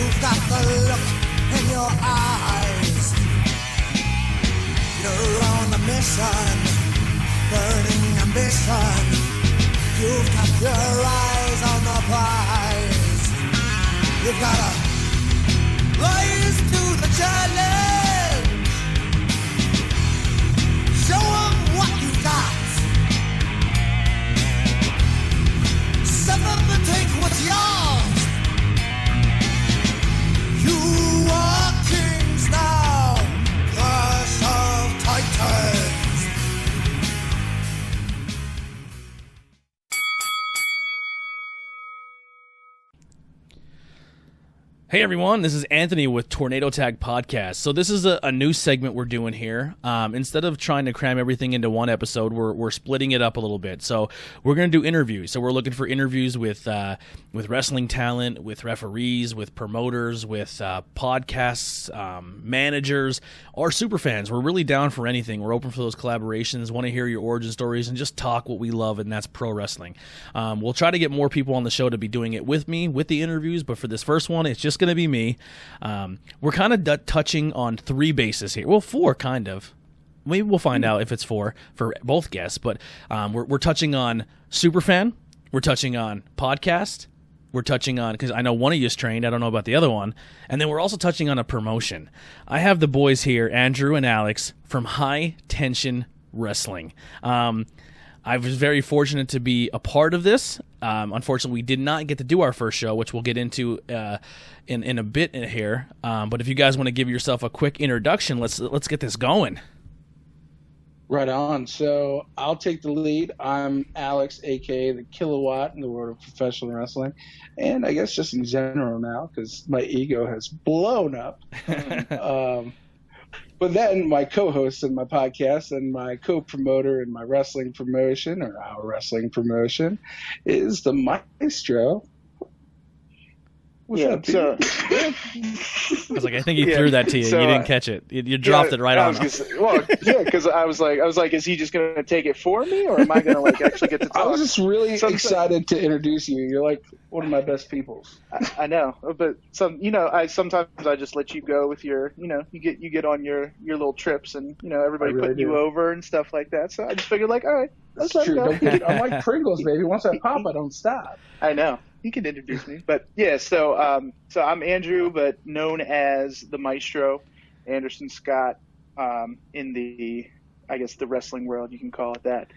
You've got the look in your eyes. You're on a mission, burning ambition. You've got your eyes on the prize. You've gotta rise to the challenge. Show 'em what you got. Set them to take what's yours. You are kings now, curse of titans. Hey everyone, this is Anthony with Tornado Tag Podcast. So this is a new segment we're doing here. Instead of trying to cram everything into one episode, we're splitting it up a little bit. So we're going to do interviews. So we're looking for interviews with wrestling talent, with referees, with promoters, with podcasts, managers, or super fans. We're really down for anything. We're open for those collaborations, want to hear your origin stories, and just talk what we love, and that's pro wrestling. We'll try to get more people on the show to be doing it with me, with the interviews, but for this first one, it's just going to be me. We're kind of touching on three bases here. Well, four, kind of. Maybe we'll find out if it's four for both guests, but we're touching on Superfan, we're touching on podcast, we're touching on, because I know one of you is trained, I don't know about the other one, and then we're also touching on a promotion. I have the boys here, Andrew and Alex, from High Tension Wrestling. I was very fortunate to be a part of this. Unfortunately, we did not get to do our first show, which we'll get into in a bit here. But if you guys want to give yourself a quick introduction, let's get this going. Right on. So I'll take the lead. I'm Alex, a.k.a. the Kilowatt in the world of professional wrestling. And I guess just in general now, because my ego has blown up. But then my co-host in my podcast and my co-promoter in my wrestling promotion, or our wrestling promotion, is the Maestro. What's up, so I was like, I think he threw that to you. So, you didn't catch it. You dropped it right on. Because I was like, is he just going to take it for me, or am I going to like actually get to talk? I was just really excited to introduce you. You're like one of my best people. I know, but sometimes I just let you go with your, you get on your little trips, and everybody really putting you over and stuff like that. So I just figured, like, all right, that's let's true. let it go. I'm like Pringles, baby. Once I pop, I don't stop. I know. You can introduce me, but yeah. So I'm Andrew, but known as the Maestro, Anderson Scott, in the wrestling world, you can call it that.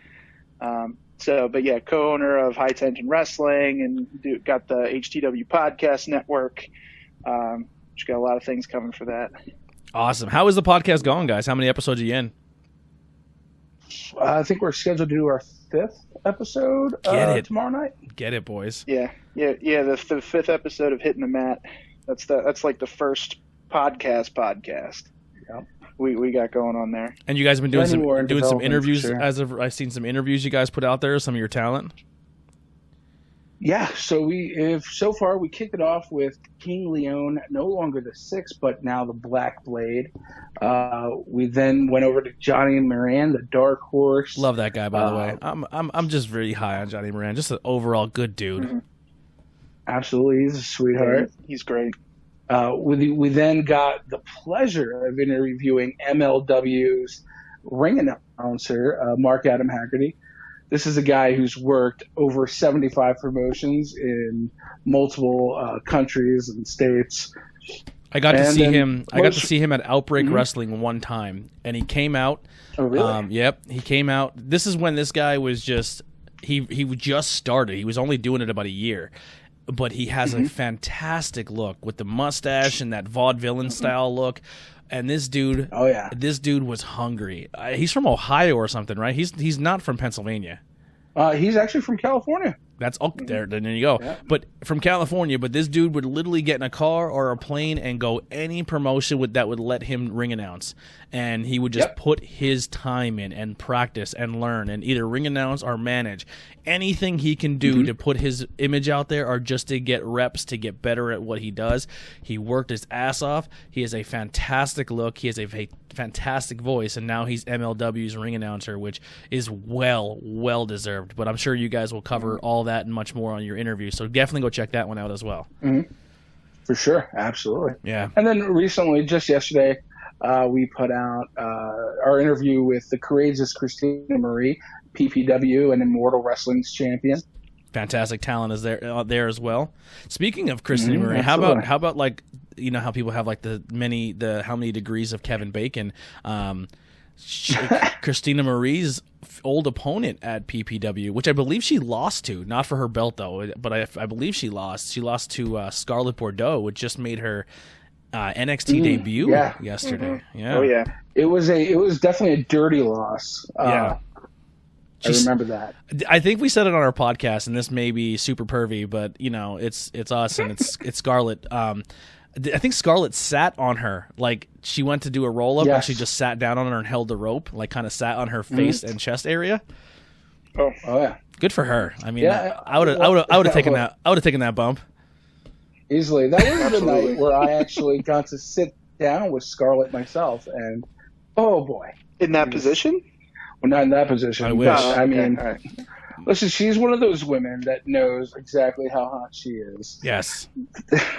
But yeah, co-owner of High Tension Wrestling, and got the HTW Podcast Network. Just got a lot of things coming for that. Awesome. How is the podcast going, guys? How many episodes are you in? I think we're scheduled to do our 5th episode tomorrow night. Get it, boys. Yeah. The 5th episode of Hitting the Mat. That's like the first podcast. Yep. We got going on there. And you guys have been doing some interviews. Sure. I've seen some interviews you guys put out there, some of your talent. Yeah, so so far we kicked it off with King Leon, no longer the Sixth, but now the Black Blade. We then went over to Johnny Moran, the Dark Horse. Love that guy, by the way. I'm just really high on Johnny Moran. Just an overall good dude. Mm-hmm. Absolutely, he's a sweetheart. He's great. We then got the pleasure of interviewing MLW's ring announcer, Mark Adam Haggerty. This is a guy who's worked over 75 promotions in multiple countries and states. I got to see him. I got to see him at Outbreak Wrestling one time, and he came out. Oh, really? Yep, he came out. This is when this guy was just he just started. He was only doing it about a year, but he has a fantastic look with the mustache and that vaudevillain style look. And this dude, this dude was hungry. He's from Ohio or something, right? He's not from Pennsylvania. He's actually from California. That's there you go. Yeah. But from California, but this dude would literally get in a car or a plane and go any promotion that would let him ring announce. And he would just put his time in and practice and learn and either ring announce or manage. Anything he can do to put his image out there or just to get reps, to get better at what he does. He worked his ass off. He has a fantastic look. He has a fantastic voice. And now he's MLW's ring announcer, which is well deserved. But I'm sure you guys will cover all that and much more on your interview. So definitely go check that one out as well. For sure, absolutely. Yeah. And then recently, just yesterday, we put out our interview with the courageous Christina Marie, PPW and Immortal Wrestling's champion. Fantastic talent is there as well. Speaking of Christina Marie, absolutely. how about like, you know how people have like how many degrees of Kevin Bacon? Christina Marie's old opponent at PPW, which I believe she lost to, not for her belt though, but I believe she lost. She lost to Scarlett Bordeaux, which just made her NXT debut yesterday. Yeah. Oh yeah. It was definitely a dirty loss. Yeah. I remember that. I think we said it on our podcast, and this may be super pervy, but you know, it's us and it's Scarlett. I think Scarlett sat on her, like she went to do a roll up, and she just sat down on her and held the rope, like kind of sat on her face and chest area. Oh yeah, good for her. I mean, I would have taken that. I would have taken that bump easily. That was the night where I actually got to sit down with Scarlett myself, and oh boy, in that position. Well, not in that position. I wish. I mean, listen, she's one of those women that knows exactly how hot she is. Yes.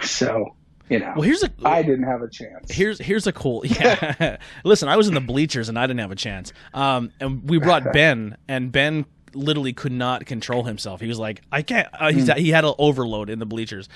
So, you know, well, I didn't have a chance. Here's a cool. Yeah. Listen, I was in the bleachers and I didn't have a chance. And we brought Ben, and Ben literally could not control himself. He was like, I can't. He had an overload in the bleachers.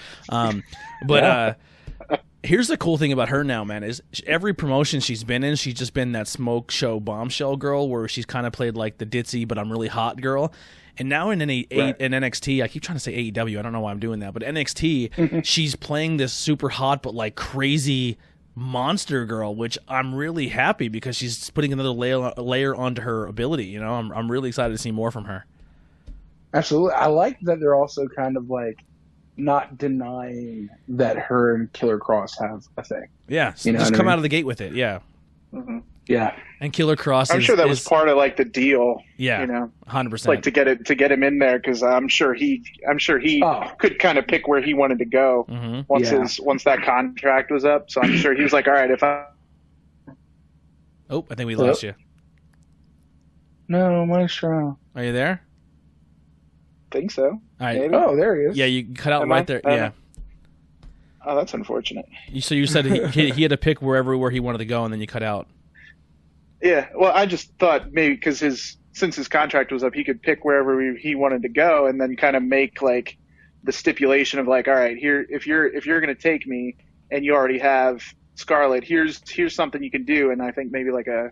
Here's the cool thing about her now, man, is every promotion she's been in, she's just been that smoke show bombshell girl where she's kind of played like the ditzy but I'm really hot girl. And now in NXT, I keep trying to say AEW, I don't know why I'm doing that, but NXT, she's playing this super hot but like crazy monster girl, which I'm really happy because she's putting another layer onto her ability. You know, I'm really excited to see more from her. Absolutely. I like that they're also kind of like not denying that her and Killer Cross have a thing. Yeah, so just come out of the gate with it. Yeah, yeah. And Killer Cross. I'm sure that was part of like the deal. Yeah, you know, 100%. Like to get him in there because I'm sure he could kind of pick where he wanted to go once that contract was up. So I'm sure he was like, all right, if I. Oh, I think we lost you. No, Maestro. Are you there? Think so. All right. Maybe. Oh, there he is. Yeah, you cut out right there. Yeah. Oh, that's unfortunate. So you said he had to pick where he wanted to go, and then you cut out. Yeah. Well, I just thought maybe because since his contract was up, he could pick wherever he wanted to go, and then kind of make like the stipulation of like, all right, here if you're going to take me, and you already have Scarlett, here's something you can do, and I think maybe like a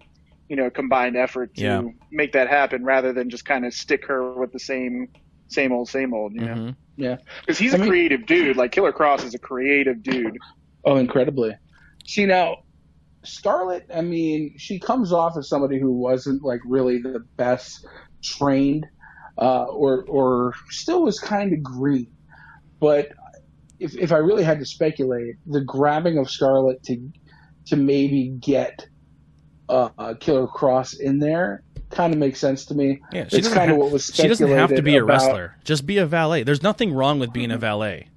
combined effort to make that happen rather than just kind of stick her with the same old, you know? Yeah. Because he's a creative dude. Like, Killer Cross is a creative dude. Oh, incredibly. See, now, Scarlett, I mean, she comes off as somebody who wasn't, like, really the best trained or still was kind of green. But if I really had to speculate, the grabbing of Scarlett to maybe get Killer Cross in there kind of makes sense to me. Yeah, it's kind of what was speculated. She doesn't have to be a wrestler. Just be a valet. There's nothing wrong with being a valet.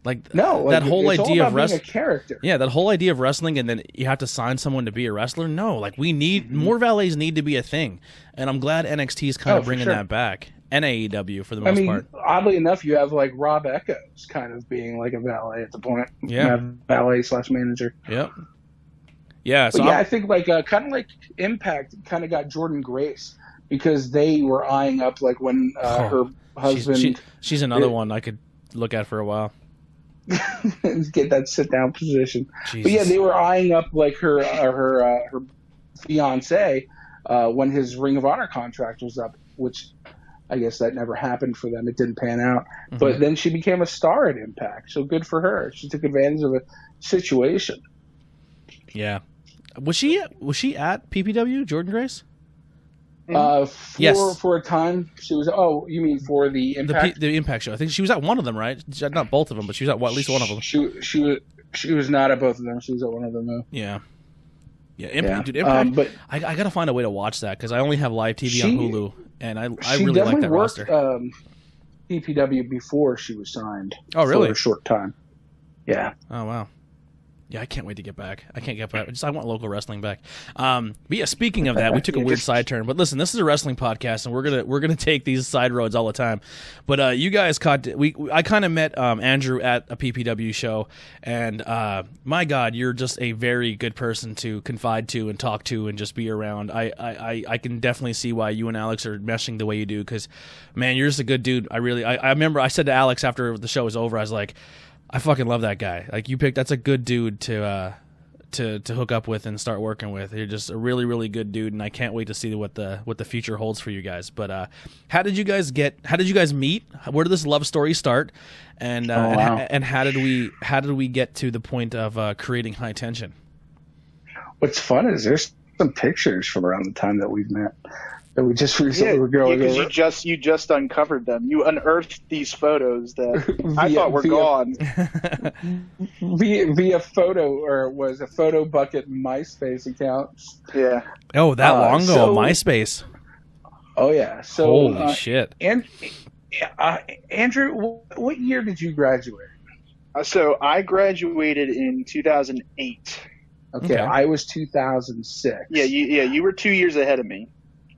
That whole idea of wrestling, a character. Yeah, that whole idea of wrestling, and then you have to sign someone to be a wrestler. No, like we need more valets. Need to be a thing, and I'm glad NXT is kind of bringing that back. And AEW for the most part. Oddly enough, you have like Rob Echoes kind of being like a valet at the point. Yeah, valet/manager. Yep. Yeah, so I think like kind of like Impact kind of got Jordan Grace because they were eyeing up like when her husband. She's another one I could look at for a while. Get that sit down position. Jesus. But yeah, they were eyeing up like her fiance when his Ring of Honor contract was up, which I guess that never happened for them. It didn't pan out. But then she became a star at Impact, so good for her. She took advantage of a situation. Yeah. Was she at PPW, Jordan Grace? Yes. For a time, she was. Oh, you mean for the Impact? The Impact show. I think she was at one of them, right? Not both of them, but she was at at least one of them. She was not at both of them. She was at one of them, though. Yeah. Yeah, Impact. Dude, Impact. But I got to find a way to watch that because I only have live TV on Hulu, and I really like that roster. PPW before she was signed. Oh, really? For a short time. Yeah. Oh, wow. Yeah, I can't wait to get back. I can't get back. I want local wrestling back. But yeah, speaking of that, we took a weird side turn. But listen, this is a wrestling podcast, and we're gonna take these side roads all the time. But you guys I kind of met Andrew at a PPW show, and my God, you're just a very good person to confide to and talk to and just be around. I can definitely see why you and Alex are meshing the way you do, because man, you're just a good dude. I remember I said to Alex after the show was over, I was like, I fucking love that guy. Like, that's a good dude to hook up with and start working with. You're just a really, really good dude, and I can't wait to see what the future holds for you guys. But how did you guys meet? Where did this love story start? And and how did we get to the point of creating High Tension? What's fun is there's some pictures from around the time that we've met that we just recently were going over. Because you just uncovered them. You unearthed these photos that I thought were gone. via photo, or was a photo bucket MySpace accounts. Yeah. Oh, that long ago, MySpace. Oh yeah. So holy shit. And Andrew, what year did you graduate? So I graduated in 2008. Okay, I was 2006. Yeah, you were 2 years ahead of me.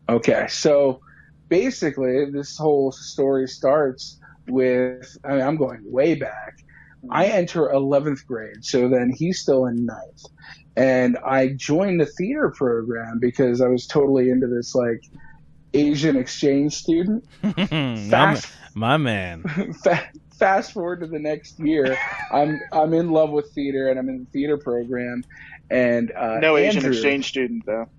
Okay, so basically this whole story starts with, I'm going way back. I enter 11th grade, so then he's still in 9th. And I joined the theater program because I was totally into this, like, Asian exchange student. My man. Fast forward to the next year, I'm in love with theater, and I'm in the theater program. And no Asian exchange student, though.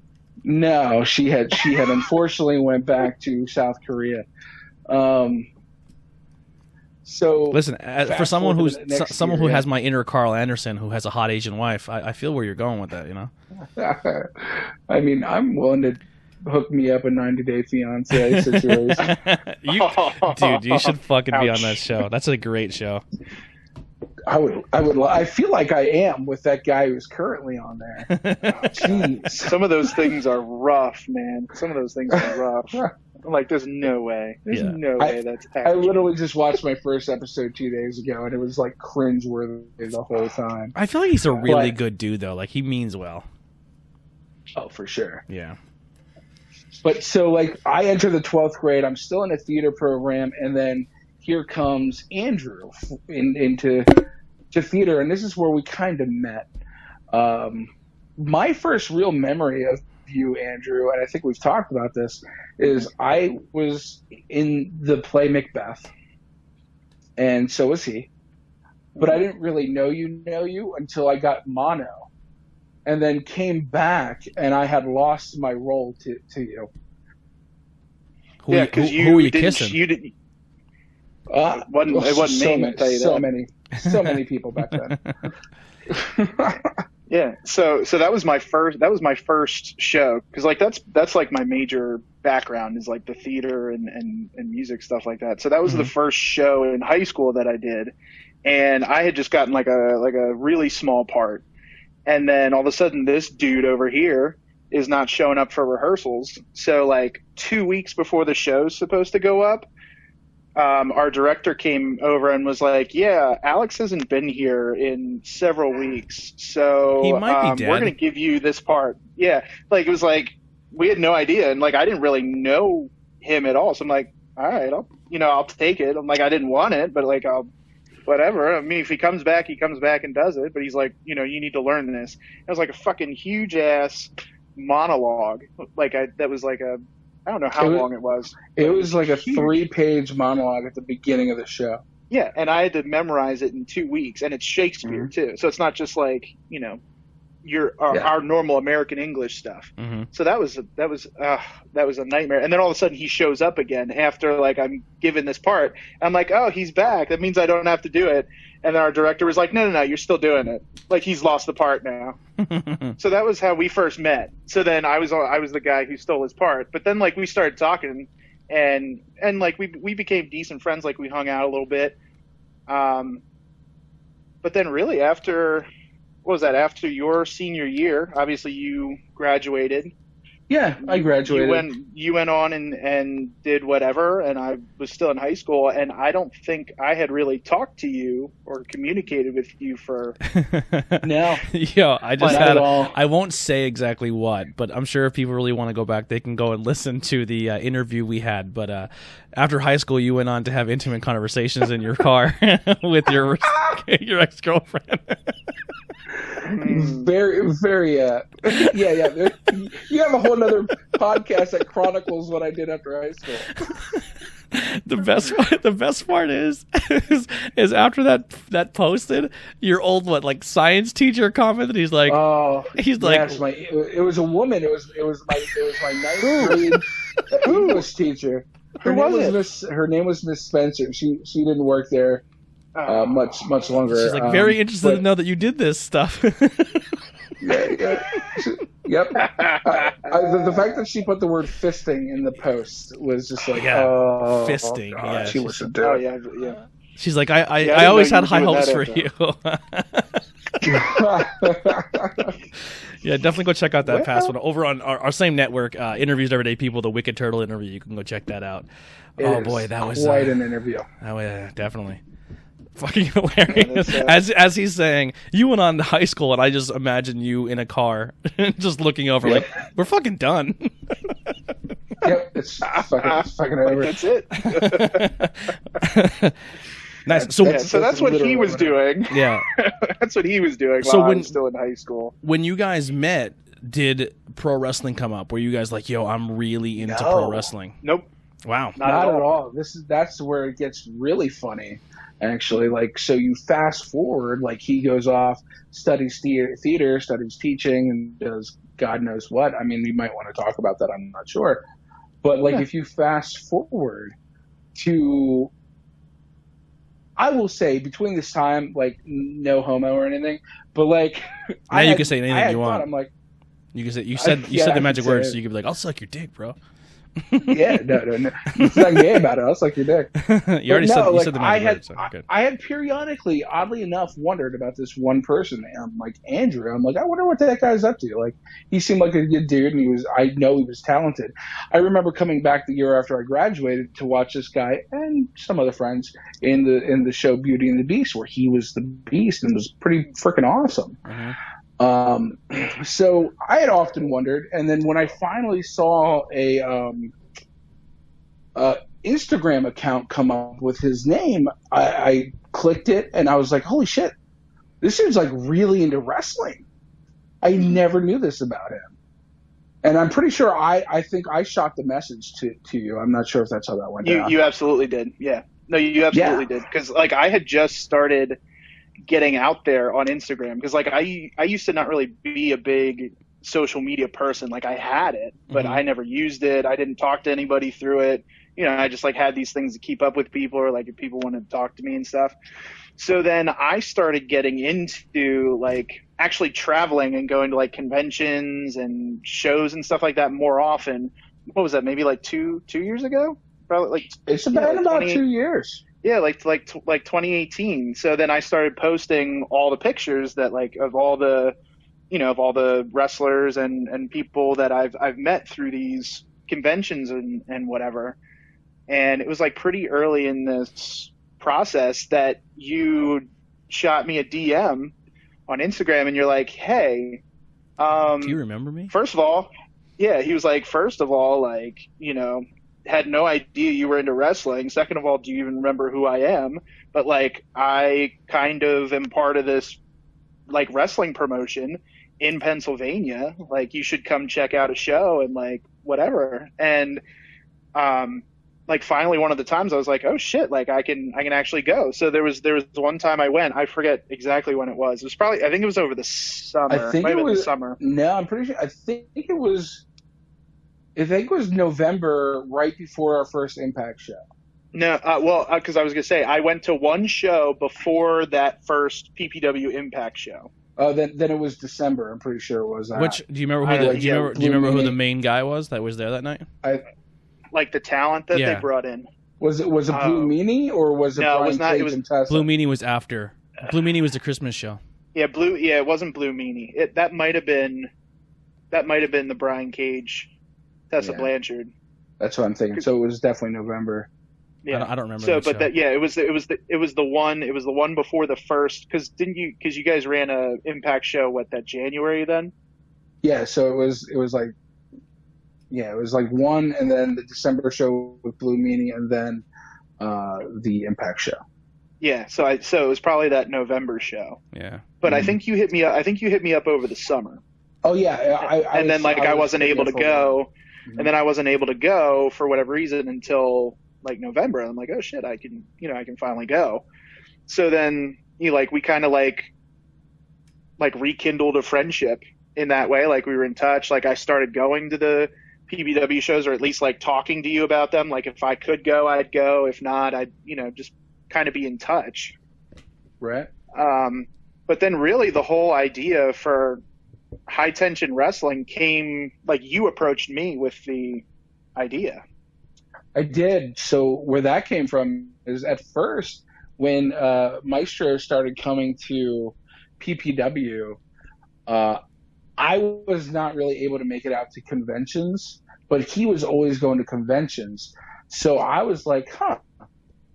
No, she had unfortunately went back to South Korea. So listen, for someone who has my inner Carl Anderson, who has a hot Asian wife, I feel where you're going with that. You know. I mean, I'm willing to hook me up a 90-day fiance situation. Dude, you should fucking be on that show. That's a great show. I would. I feel like I am with that guy who's currently on there. Jeez. Some of those things are rough, man. Some of those things are rough. I'm like, there's no way. There's no way that's accurate. I literally just watched my first episode 2 days ago, and it was like cringeworthy the whole time. I feel like he's a really good dude, though. Like, he means well. Oh, for sure. Yeah. But so, like, I enter the 12th grade. I'm still in a theater program, and then here comes Andrew into theater, and this is where we kind of met. My first real memory of you, Andrew, and I think we've talked about this, is I was in the play Macbeth, and so was he. But I didn't really know you until I got mono, and then came back, and I had lost my role to you. Who were you kissing? It wasn't me. I'll tell you that. So many people back then. Yeah, so that was my first show, because like that's like my major background is like the theater and music stuff like that. So that was the first show in high school that I did, and I had just gotten like a really small part, and then all of a sudden this dude over here is not showing up for rehearsals. So like 2 weeks before the show's supposed to go up, our director came over and was like, yeah, Alex hasn't been here in several weeks, so he might be dead. We're going to give you this part. Yeah, like it was like we had no idea, and like I didn't really know him at all, so I'm like, all right, I'll take it. I'm like, I didn't want it, but like whatever. I mean, if he comes back and does it, but he's like, you need to learn this. It was like a fucking huge ass monologue, that was like a, I don't know how long it was. It was like a 3-page monologue at the beginning of the show. Yeah, and I had to memorize it in 2 weeks, and it's Shakespeare too. So it's not just like our normal American English stuff. So that was a nightmare. And then all of a sudden he shows up again after like I'm given this part. I'm like, oh, he's back. That means I don't have to do it. And then our director was like, no, you're still doing it. Like he's lost the part now. So that was how we first met. So then I was the guy who stole his part. But then like we started talking, and like we became decent friends. Like we hung out a little bit. But then really after your senior year, obviously you graduated. Yeah, I graduated. You went on and did whatever, and I was still in high school, and I don't think I had really talked to you or communicated with you for. No. Yo, I just Not had. at all. I won't say exactly what, but I'm sure if people really want to go back, they can go and listen to the interview we had. But after high school, you went on to have intimate conversations in your car with your ex-girlfriend. Very, very, yeah. You have a whole other podcast that chronicles what I did after high school. The best part is after that posted, your old science teacher commented. He's like, yes, it was a woman. It was my ninth grade English teacher. Her name was Miss Spencer. She didn't work there much longer. She's like very interested to know that you did this stuff. Yeah. Yep. The fact that she put the word fisting in the post was just like, fisting. God, Yeah, she was a dude. Yeah. She's like, I always had high hopes for you. Yeah, definitely go check out that past one over on our same network, Interviews Everyday People, the Wicked Turtle interview. You can go check that out. Oh boy, that was quite an interview. Oh yeah, definitely. Fucking hilarious. As he's saying, you went on to high school, and I just imagine you in a car, just looking over, like, we're fucking done. Yep, it's fucking over. That's it. Nice. So that's what he was doing. Yeah, that's what he was doing while I was still in high school. When you guys met, did pro wrestling come up? Were you guys like, yo, I'm really into pro wrestling? Nope. Wow. Not at all. That's where it gets really funny. Actually, so you fast forward, he goes off, studies theater, studies teaching, and does God knows what. I mean, you might want to talk about that. I'm not sure. But, if you fast forward to, I will say, between this time, no homo or anything, but, now you can say anything you want. I'm like, you can say, you said the magic words, so you could be like, I'll suck your dick, bro. Yeah, no. It's not gay about it. I'll suck your dick. You already said the magic words. So good. I had periodically, oddly enough, wondered about this one person. And I'm like, Andrew. I'm like, I wonder what that guy's up to. He seemed like a good dude, and I know he was talented. I remember coming back the year after I graduated to watch this guy and some other friends in the show Beauty and the Beast, where he was the Beast and was pretty freaking awesome. Mm-hmm. So I had often wondered, and then when I finally saw a Instagram account come up with his name, I clicked it, and I was like, holy shit, this dude's really into wrestling. I never knew this about him. And I'm pretty sure I think I shot the message to you. I'm not sure if that's how that went down. You absolutely did. Yeah. No, you absolutely did. Because I had just started getting out there on Instagram, because I used to not really be a big social media person. I had it, but I never used it. I didn't talk to anybody through it. I just had these things to keep up with people, or if people wanted to talk to me and stuff. So then I started getting into actually traveling and going to conventions and shows and stuff like that more often. What was that? Maybe 2 years ago? Probably it's been about 2 years. Yeah, like 2018. So then I started posting all the pictures that of all the wrestlers and people that I've met through these conventions and whatever. And it was pretty early in this process that you shot me a DM on Instagram, and you're like, hey, do you remember me? First of all, yeah, he was like, first of all, had no idea you were into wrestling. Second of all, do you even remember who I am? But I kind of am part of this wrestling promotion in Pennsylvania. You should come check out a show and whatever. And finally one of the times I was like, oh shit, I can actually go. So there was one time I went. I forget exactly when it was. It was probably, I think it was over the summer. I think it was the summer. No, I'm pretty sure. I think it was November, right before our first Impact show. No, because I was going to say, I went to one show before that first PPW Impact show. Then it was December. I'm pretty sure it was. Which do you remember? Do you remember who the main guy was that was there that night? The talent that they brought in. Was it Blue Meanie, or was it? No, Brian it was not. Cage It was and Tessa? Blue Meanie was after. Blue Meanie was the Christmas show. Yeah, it wasn't Blue Meanie. That might have been the Brian Cage Tessa Yeah. Blanchard. That's what I'm thinking. So it was definitely November. Yeah, I don't remember. So, that but show. that it was the one before the first, because you guys ran a Impact show that January then? Yeah, so it was like one, and then the December show with Blue Meanie, and then the Impact show. Yeah, so it was probably that November show. Yeah. But I think you hit me up. I think you hit me up over the summer. Oh yeah, I wasn't able to go, Mm-hmm. and then I wasn't able to go for whatever reason until like November. I'm like, oh shit, I can finally go. So then we kind of like rekindled a friendship in that way. Like we were in touch. Like I started going to the PBW shows, or at least like talking to you about them. Like if I could go, I'd go. If not, I'd just kind of be in touch. Right. But then really the whole idea for High Tension Wrestling came, like you approached me with the idea. I did. So where that came from is at first when Maestro started coming to PPW, I was not really able to make it out to conventions, but he was always going to conventions. So I was like,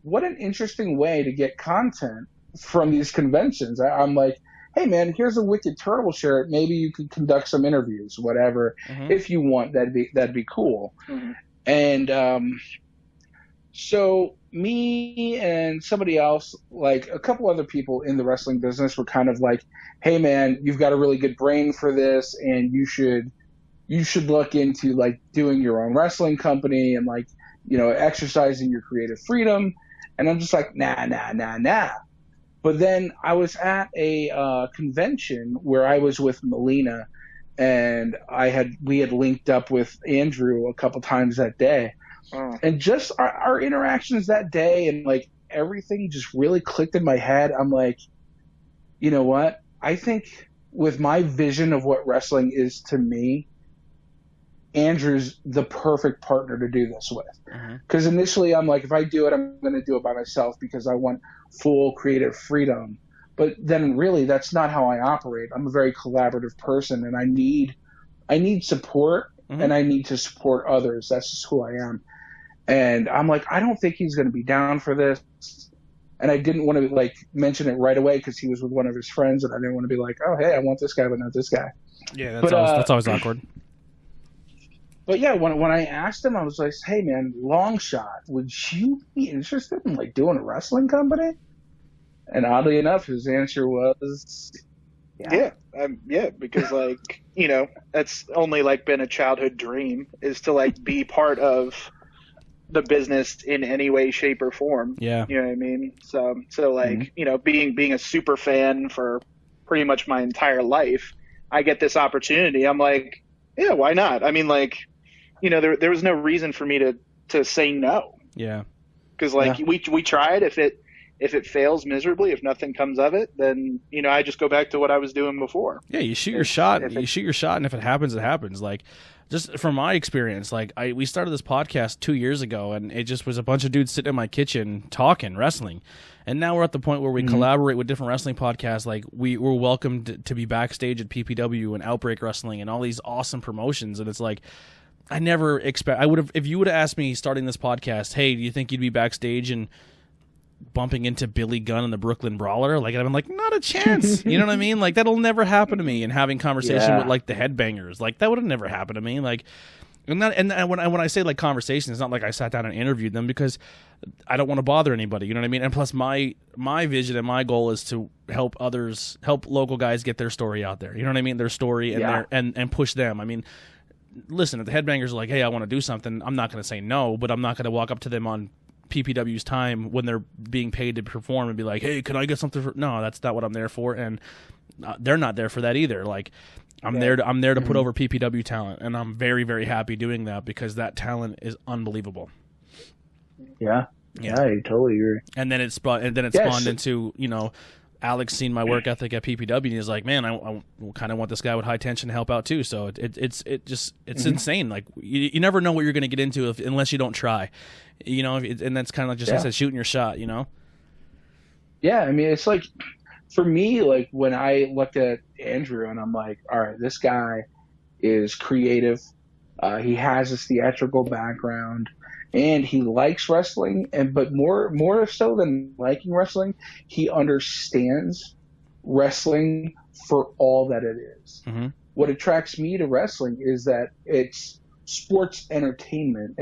what an interesting way to get content from these conventions. I'm like, hey man, here's a Wicked Turtle shirt. Maybe you could conduct some interviews, whatever. Mm-hmm. If you want, that'd be cool. Mm-hmm. And so me and somebody else, like a couple other people in the wrestling business, were kind of like, hey man, you've got a really good brain for this, and you should look into like doing your own wrestling company and like, exercising your creative freedom. And I'm just like, nah. But then I was at a convention where I was with Melina, and we had linked up with Andrew a couple times that day. Oh. And just our interactions that day, and like everything just really clicked in my head. I'm like, you know what? I think with my vision of what wrestling is to me, Andrew's the perfect partner to do this with. Because initially I'm like, if I do it, I'm going to do it by myself because I want full creative freedom. But then really that's not how I operate. I'm a very collaborative person, and I need support, and I need to support others. That's just who I am. And I'm like, I don't think he's going to be down for this. And I didn't want to like mention it right away because he was with one of his friends, and I didn't want to be like, oh, hey, I want this guy, but not this guy. Yeah, that's always awkward. But yeah, when I asked him, I was like, hey man, long shot, would you be interested in like doing a wrestling company? And oddly enough, his answer was, yeah, because like, that's only like been a childhood dream, is to like be part of the business in any way, shape, or form. Yeah. You know what I mean? So like, being a super fan for pretty much my entire life, I get this opportunity. I'm like, yeah, why not? I mean, like, there was no reason for me to say no. Yeah. Because like we tried. If it fails miserably, if nothing comes of it, then I just go back to what I was doing before. Yeah, you shoot your shot. And if it happens, it happens. Like, just from my experience, like we started this podcast 2 years ago, and it just was a bunch of dudes sitting in my kitchen talking wrestling. And now we're at the point where we collaborate with different wrestling podcasts. Like we're welcomed to be backstage at PPW and Outbreak Wrestling and all these awesome promotions. And it's like, I never expect. I would have, if you would have asked me starting this podcast, hey, do you think you'd be backstage and bumping into Billy Gunn and the Brooklyn Brawler? Like, I've been like, not a chance. You know what I mean? Like, that'll never happen to me. And having conversation with like the Headbangers, like that would have never happened to me. Like, and when I say like conversation, it's not like I sat down and interviewed them, because I don't want to bother anybody. You know what I mean? And plus, my vision and my goal is to help local guys get their story out there. You know what I mean? Their story and push them. I mean, listen, if the Headbangers are like, hey, I want to do something, I'm not going to say no, but I'm not going to walk up to them on PPW's time when they're being paid to perform and be like, hey, can I get something for... No, that's not what I'm there for, and they're not there for that either. Like, I'm there to put over PPW talent, and I'm very, very happy doing that, because that talent is unbelievable. Yeah, I totally agree. And then it spawned into, Alex seen my work ethic at PPW, and he's like, man, I kind of want this guy with High Tension to help out too. So it's insane. Like, you never know what you're going to get into unless you don't try, and that's kind of like just, I said, shooting your shot, Yeah. I mean, it's like, for me, like when I looked at Andrew and I'm like, all right, this guy is creative. He has this theatrical background, and he likes wrestling. But more so than liking wrestling, he understands wrestling for all that it is. Mm-hmm. What attracts me to wrestling is that it's sports entertainment.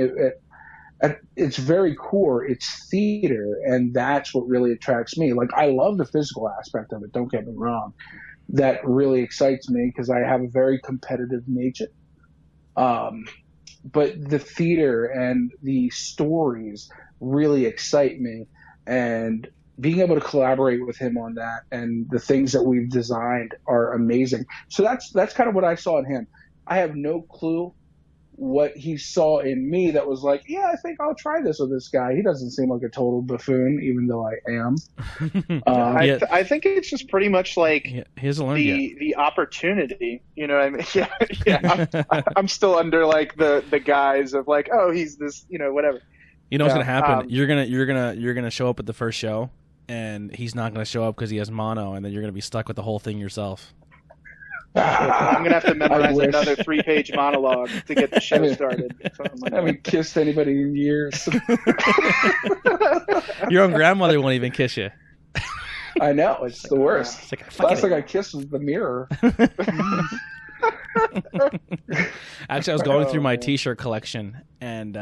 At its very core, it's theater, and that's what really attracts me. Like, I love the physical aspect of it, don't get me wrong. That really excites me because I have a very competitive nature. But the theater and the stories really excite me, and being able to collaborate with him on that and the things that we've designed are amazing. So that's kind of what I saw in him. I have no clue what he saw in me that was like, yeah, I think I'll try this with this guy. He doesn't seem like a total buffoon, even though I am. I think it's just pretty much like the opportunity. You know what I mean? Yeah. I'm still under like the guise of like, oh, he's this, whatever. You know what's gonna happen? You're gonna show up at the first show, and he's not gonna show up because he has mono, and then you're gonna be stuck with the whole thing yourself. I'm going to have to memorize another 3-page monologue to get the show started. I haven't kissed anybody in years. Your own grandmother won't even kiss you. I know. It's the worst. It's like, last thing I kissed was the mirror. Actually, I was going through my T-shirt collection, and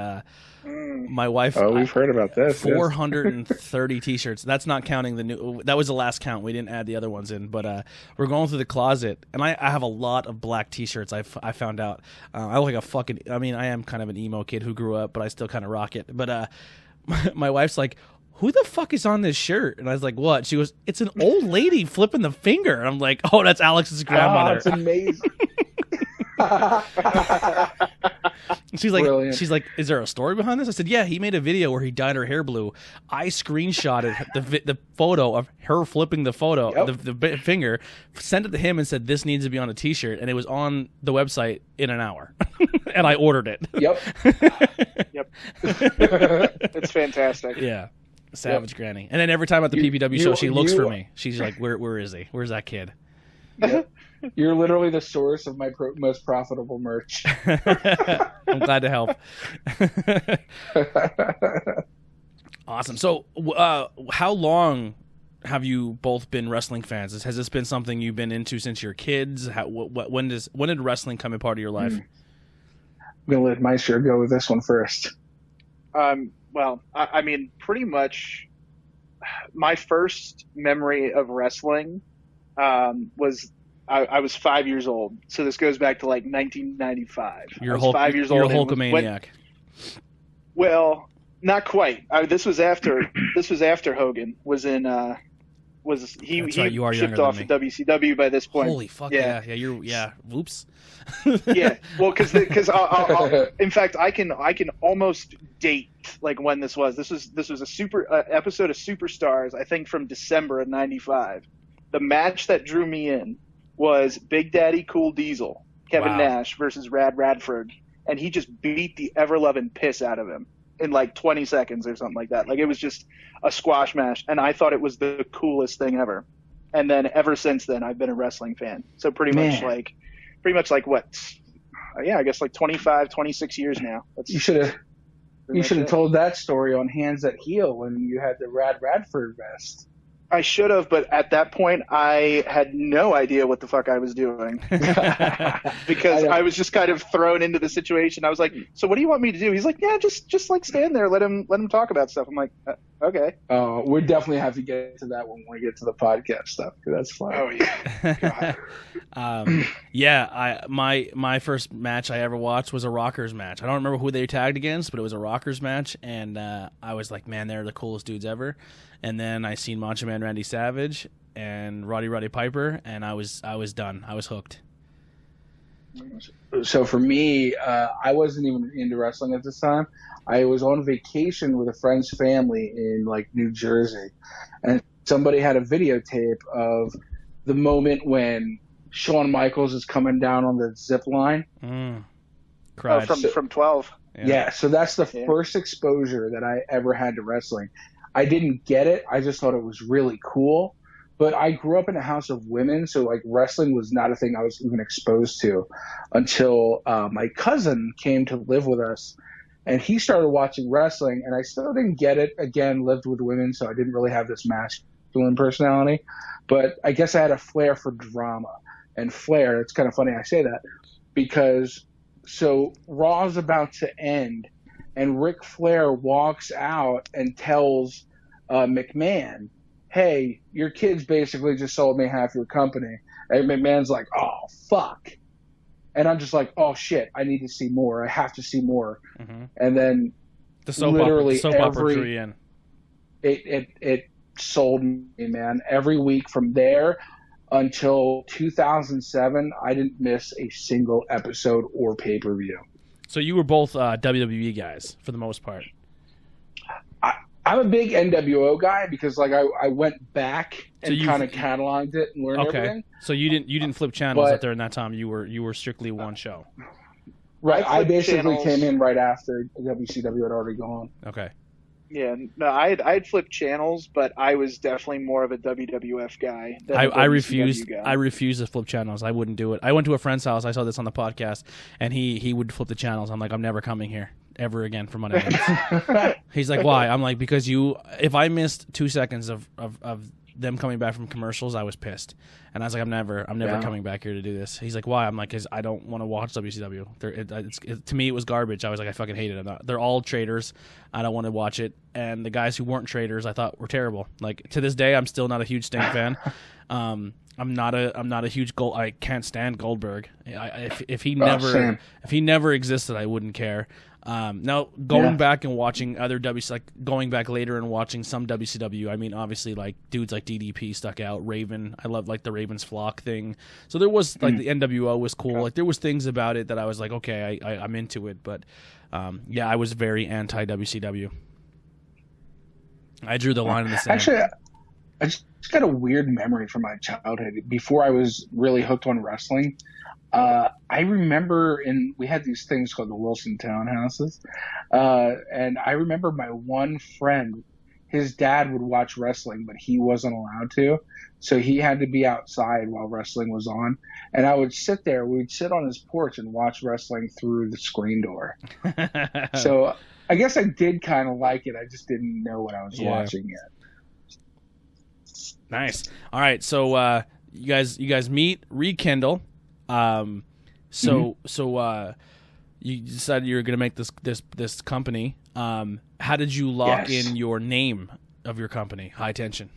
my wife... Oh, we've heard about this. 430 T-shirts. That's not counting the new... That was the last count. We didn't add the other ones in. But we're going through the closet, and I have a lot of black T-shirts, I found out. I look like a fucking... I mean, I am kind of an emo kid who grew up, but I still kind of rock it. But my wife's like, who the fuck is on this shirt? And I was like, what? She goes, it's an old lady flipping the finger. And I'm like, oh, that's Alex's grandmother. Oh, that's amazing. She's like, is there a story behind this? I said, yeah, he made a video where he dyed her hair blue. I screenshotted the photo of her flipping the photo, the finger, sent it to him and said, this needs to be on a T-shirt. And it was on the website in an hour. And I ordered it. Yep. It's fantastic. Yeah. Savage Granny. And then every time at the PPW show, she looks for me. She's like, where is he? Where's that kid? Yep. You're literally the source of my most profitable merch. I'm glad to help. Awesome. So how long have you both been wrestling fans? Has this been something you've been into since your kids? When did wrestling come a part of your life? I'm going to let Maestro go with this one first. Well, I mean, pretty much my first memory of wrestling was I was 5 years old. So this goes back to like 1995. You're 5 years old. You're a Hulkamaniac. Well, not quite. This was after Hogan was in. He right, you are shipped off to WCW by this point. Holy fuck yeah. Whoops. Yeah, well, because in fact I can almost date like when this was. This was a super episode of Superstars, I think from December of '95. The match that drew me in was Big Daddy Cool Diesel, Kevin Nash versus Rad Radford, and he just beat the ever-loving piss out of him in like 20 seconds or something like that. Like, it was just a squash match, and I thought it was the coolest thing ever. And then ever since then, I've been a wrestling fan. So pretty much like what? Yeah, I guess like 25, 26 years now. You should have told that story on Hands at Heel when you had the Rad Radford vest. I should have, but at that point, I had no idea what the fuck I was doing because I was just kind of thrown into the situation. I was like, "So what do you want me to do?" He's like, "Yeah, just like stand there, let him talk about stuff." I'm like, "Okay." Oh, we definitely have to get to that when we get to the podcast stuff because that's fun. Oh yeah. My first match I ever watched was a Rockers match. I don't remember who they tagged against, but it was a Rockers match, and I was like, "Man, they're the coolest dudes ever." And then I seen Macho Man Randy Savage and Roddy Piper, and I was done. I was hooked. So for me, I wasn't even into wrestling at this time. I was on vacation with a friend's family in like New Jersey, and somebody had a videotape of the moment when Shawn Michaels is coming down on the zip line. From 12. Yeah, so that's the first exposure that I ever had to wrestling. I didn't get it. I just thought it was really cool. but I grew up in a house of women, so like wrestling was not a thing I was even exposed to until my cousin came to live with us, and he started watching wrestling, and I still didn't get it. Again, lived with women, so I didn't really have this masculine personality, but I guess I had a flair for drama and flair. It's kind of funny I say that because so Raw's about to end, and Ric Flair walks out and tells McMahon, hey, your kids basically just sold me half your company. And McMahon's like, oh, fuck. And I'm just like, oh, shit, I need to see more. I have to see more. Mm-hmm. And then the soap opera drew you in. It sold me, man. Every week from there until 2007, I didn't miss a single episode or pay-per-view. So you were both WWE guys for the most part. I'm a big NWO guy because like I went back and kind of cataloged it and learned everything. So you didn't flip channels out there in that time. You were strictly one show. Right. I basically came in right after WCW had already gone. Okay. Yeah, no, I'd flip channels, but I was definitely more of a WWF guy. I refused. I refused to flip channels. I wouldn't do it. I went to a friend's house. I saw this on the podcast, and he would flip the channels. I'm like, I'm never coming here ever again for Monday nights. He's like, why? I'm like, because if I missed 2 seconds of them coming back from commercials, I was pissed, and I was like, I'm never coming back here to do this. He's like, why? I'm like, because I don't want to watch WCW. To me, it was garbage. I was like, I fucking hate it. They're all traders. I don't want to watch it. And the guys who weren't traders, I thought were terrible. Like to this day, I'm still not a huge Sting fan. I'm not a huge I can't stand Goldberg. If he never existed, I wouldn't care. Now going back and watching other going back later and watching some WCW, I mean, obviously like dudes like DDP stuck out. Raven, I love like the Raven's Flock thing. So there was like the NWO was cool. Like there was things about it that I was like, okay, I'm into it. But I was very anti WCW. I drew the line in the sand. Actually, I just got a weird memory from my childhood. Before I was really hooked on wrestling, I remember we had these things called the Wilson Townhouses, and I remember my one friend, his dad would watch wrestling, but he wasn't allowed to, so he had to be outside while wrestling was on, and I would sit there. We'd sit on his porch and watch wrestling through the screen door. So I guess I did kind of like it. I just didn't know what I was watching yet. Nice. All right, so you guys meet, rekindle. So you decided you were going to make this company. How did you lock in your name of your company, High Tension?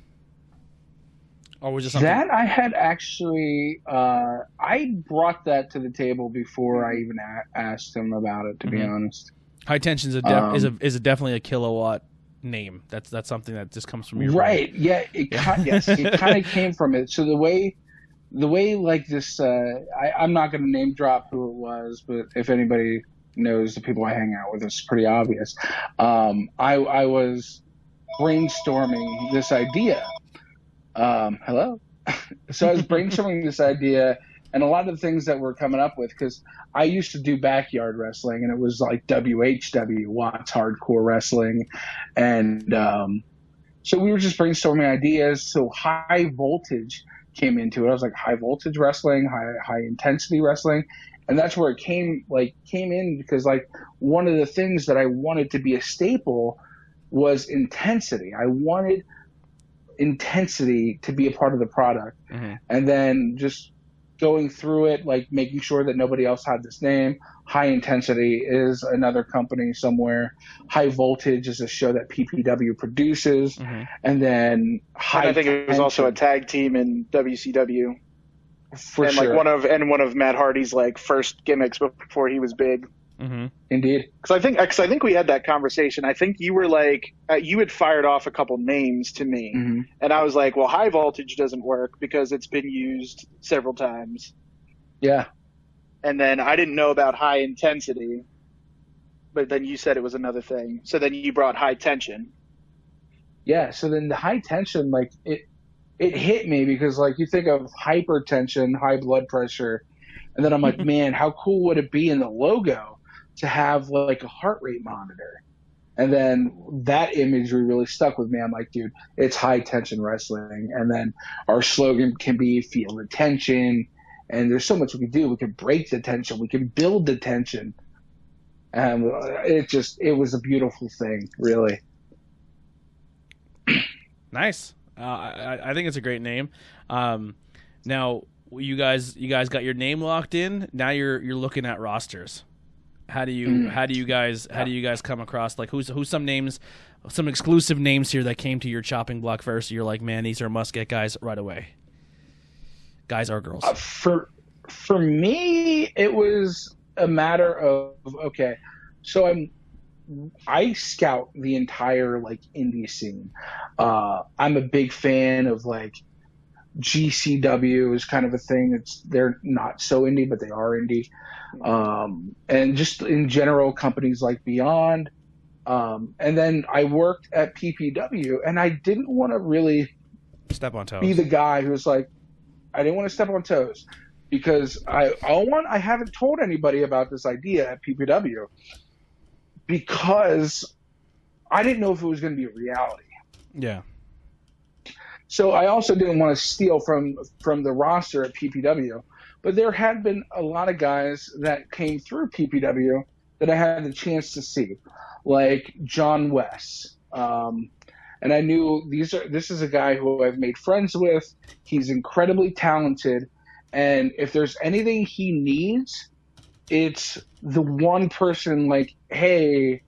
Or was it something that I had actually? I brought that to the table before I even asked him about it. To be honest, High Tension is definitely a kilowatt name. That's something that just comes from your right. brain. Yeah, it kind of came from it. So the way like this, I'm not going to name drop who it was, but if anybody knows the people I hang out with, it's pretty obvious. I was brainstorming this idea. Hello. So I was brainstorming this idea and a lot of the things that we're coming up with, because I used to do backyard wrestling, and it was like WHW, Watts Hardcore Wrestling. And so we were just brainstorming ideas. So High Voltage came into it. I was like, high voltage wrestling, high intensity wrestling. And that's where it came in, because like one of the things that I wanted to be a staple was intensity. I wanted intensity to be a part of the product. Mm-hmm. And then just going through it, like making sure that nobody else had this name. High Intensity is another company somewhere. High Voltage is a show that PPW produces. Mm-hmm. And then I think it was also a tag team in WCW. For and sure. Like one of Matt Hardy's like first gimmicks before he was big. Mm-hmm. Indeed. Because I think we had that conversation. I think you were like, you had fired off a couple names to me. Mm-hmm. And I was like, well, High Voltage doesn't work because it's been used several times. Yeah. And then I didn't know about High Intensity, but then you said it was another thing. So then you brought High Tension. Yeah. So then the High Tension, like it hit me because like you think of hypertension, high blood pressure. And then I'm like, man, how cool would it be in the logo to have like a heart rate monitor? And then that imagery really stuck with me. I'm like, dude, it's high tension wrestling. And then our slogan can be feel the tension. And there's so much we can do. We can break the tension. We can build the tension. And it was a beautiful thing, really. Nice. I think it's a great name. Now you guys got your name locked in. Now you're looking at rosters. How do you guys come across, like, who's some names, some exclusive names here that came to your chopping block first? You're like, man, these are must get guys right away. Guys or girls? For me, it was a matter of, okay, so I scout the entire like indie scene. I'm a big fan of like GCW is kind of a thing. They're not so indie, but they are indie. And just in general, companies like Beyond. And then I worked at PPW, and I didn't want to really step on toes. Be the guy who's like, I didn't want to step on toes because I haven't told anybody about this idea at PPW because I didn't know if it was going to be a reality. Yeah. So I also didn't want to steal from the roster at PPW, but there had been a lot of guys that came through PPW that I had the chance to see, like John West. And I knew this is a guy who I've made friends with. He's incredibly talented, and if there's anything he needs, it's the one person like, hey,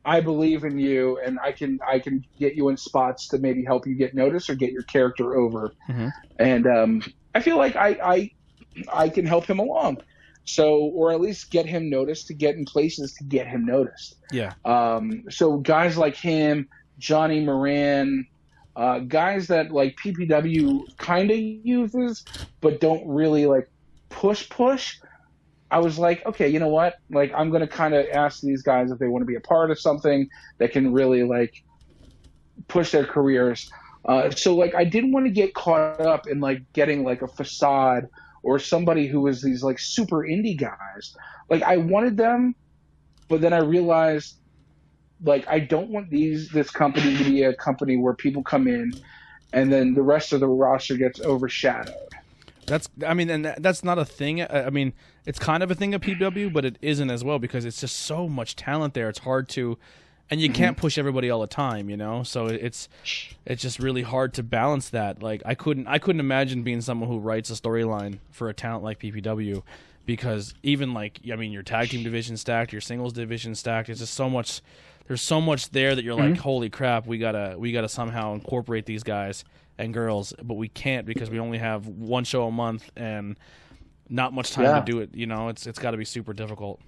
I believe in you, and I can get you in spots to maybe help you get noticed or get your character over. Mm-hmm. And I feel like I can help him along. So, or at least get him noticed, to get in places to get him noticed. Yeah. So guys like him, Johnny Moran, guys that like PPW kind of uses, but don't really like push. I was like, okay, you know what? Like, I'm going to kind of ask these guys if they want to be a part of something that can really like push their careers. So like, I didn't want to get caught up in like getting like a Facade or somebody who was these like super indie guys. Like, I wanted them, but then I realized like, I don't want this company to be a company where people come in and then the rest of the roster gets overshadowed. That's not a thing. I mean, it's kind of a thing at PW, but it isn't as well because it's just so much talent there. It's hard to, and you can't push everybody all the time, you know. So it's just really hard to balance that. Like, I couldn't imagine being someone who writes a storyline for a talent like PPW, because even like, I mean, your tag team division stacked, your singles division stacked. It's just so much. There's so much there that you're like, holy crap, we gotta somehow incorporate these guys and girls, but we can't because we only have one show a month and not much time to do it. You know, it's got to be super difficult.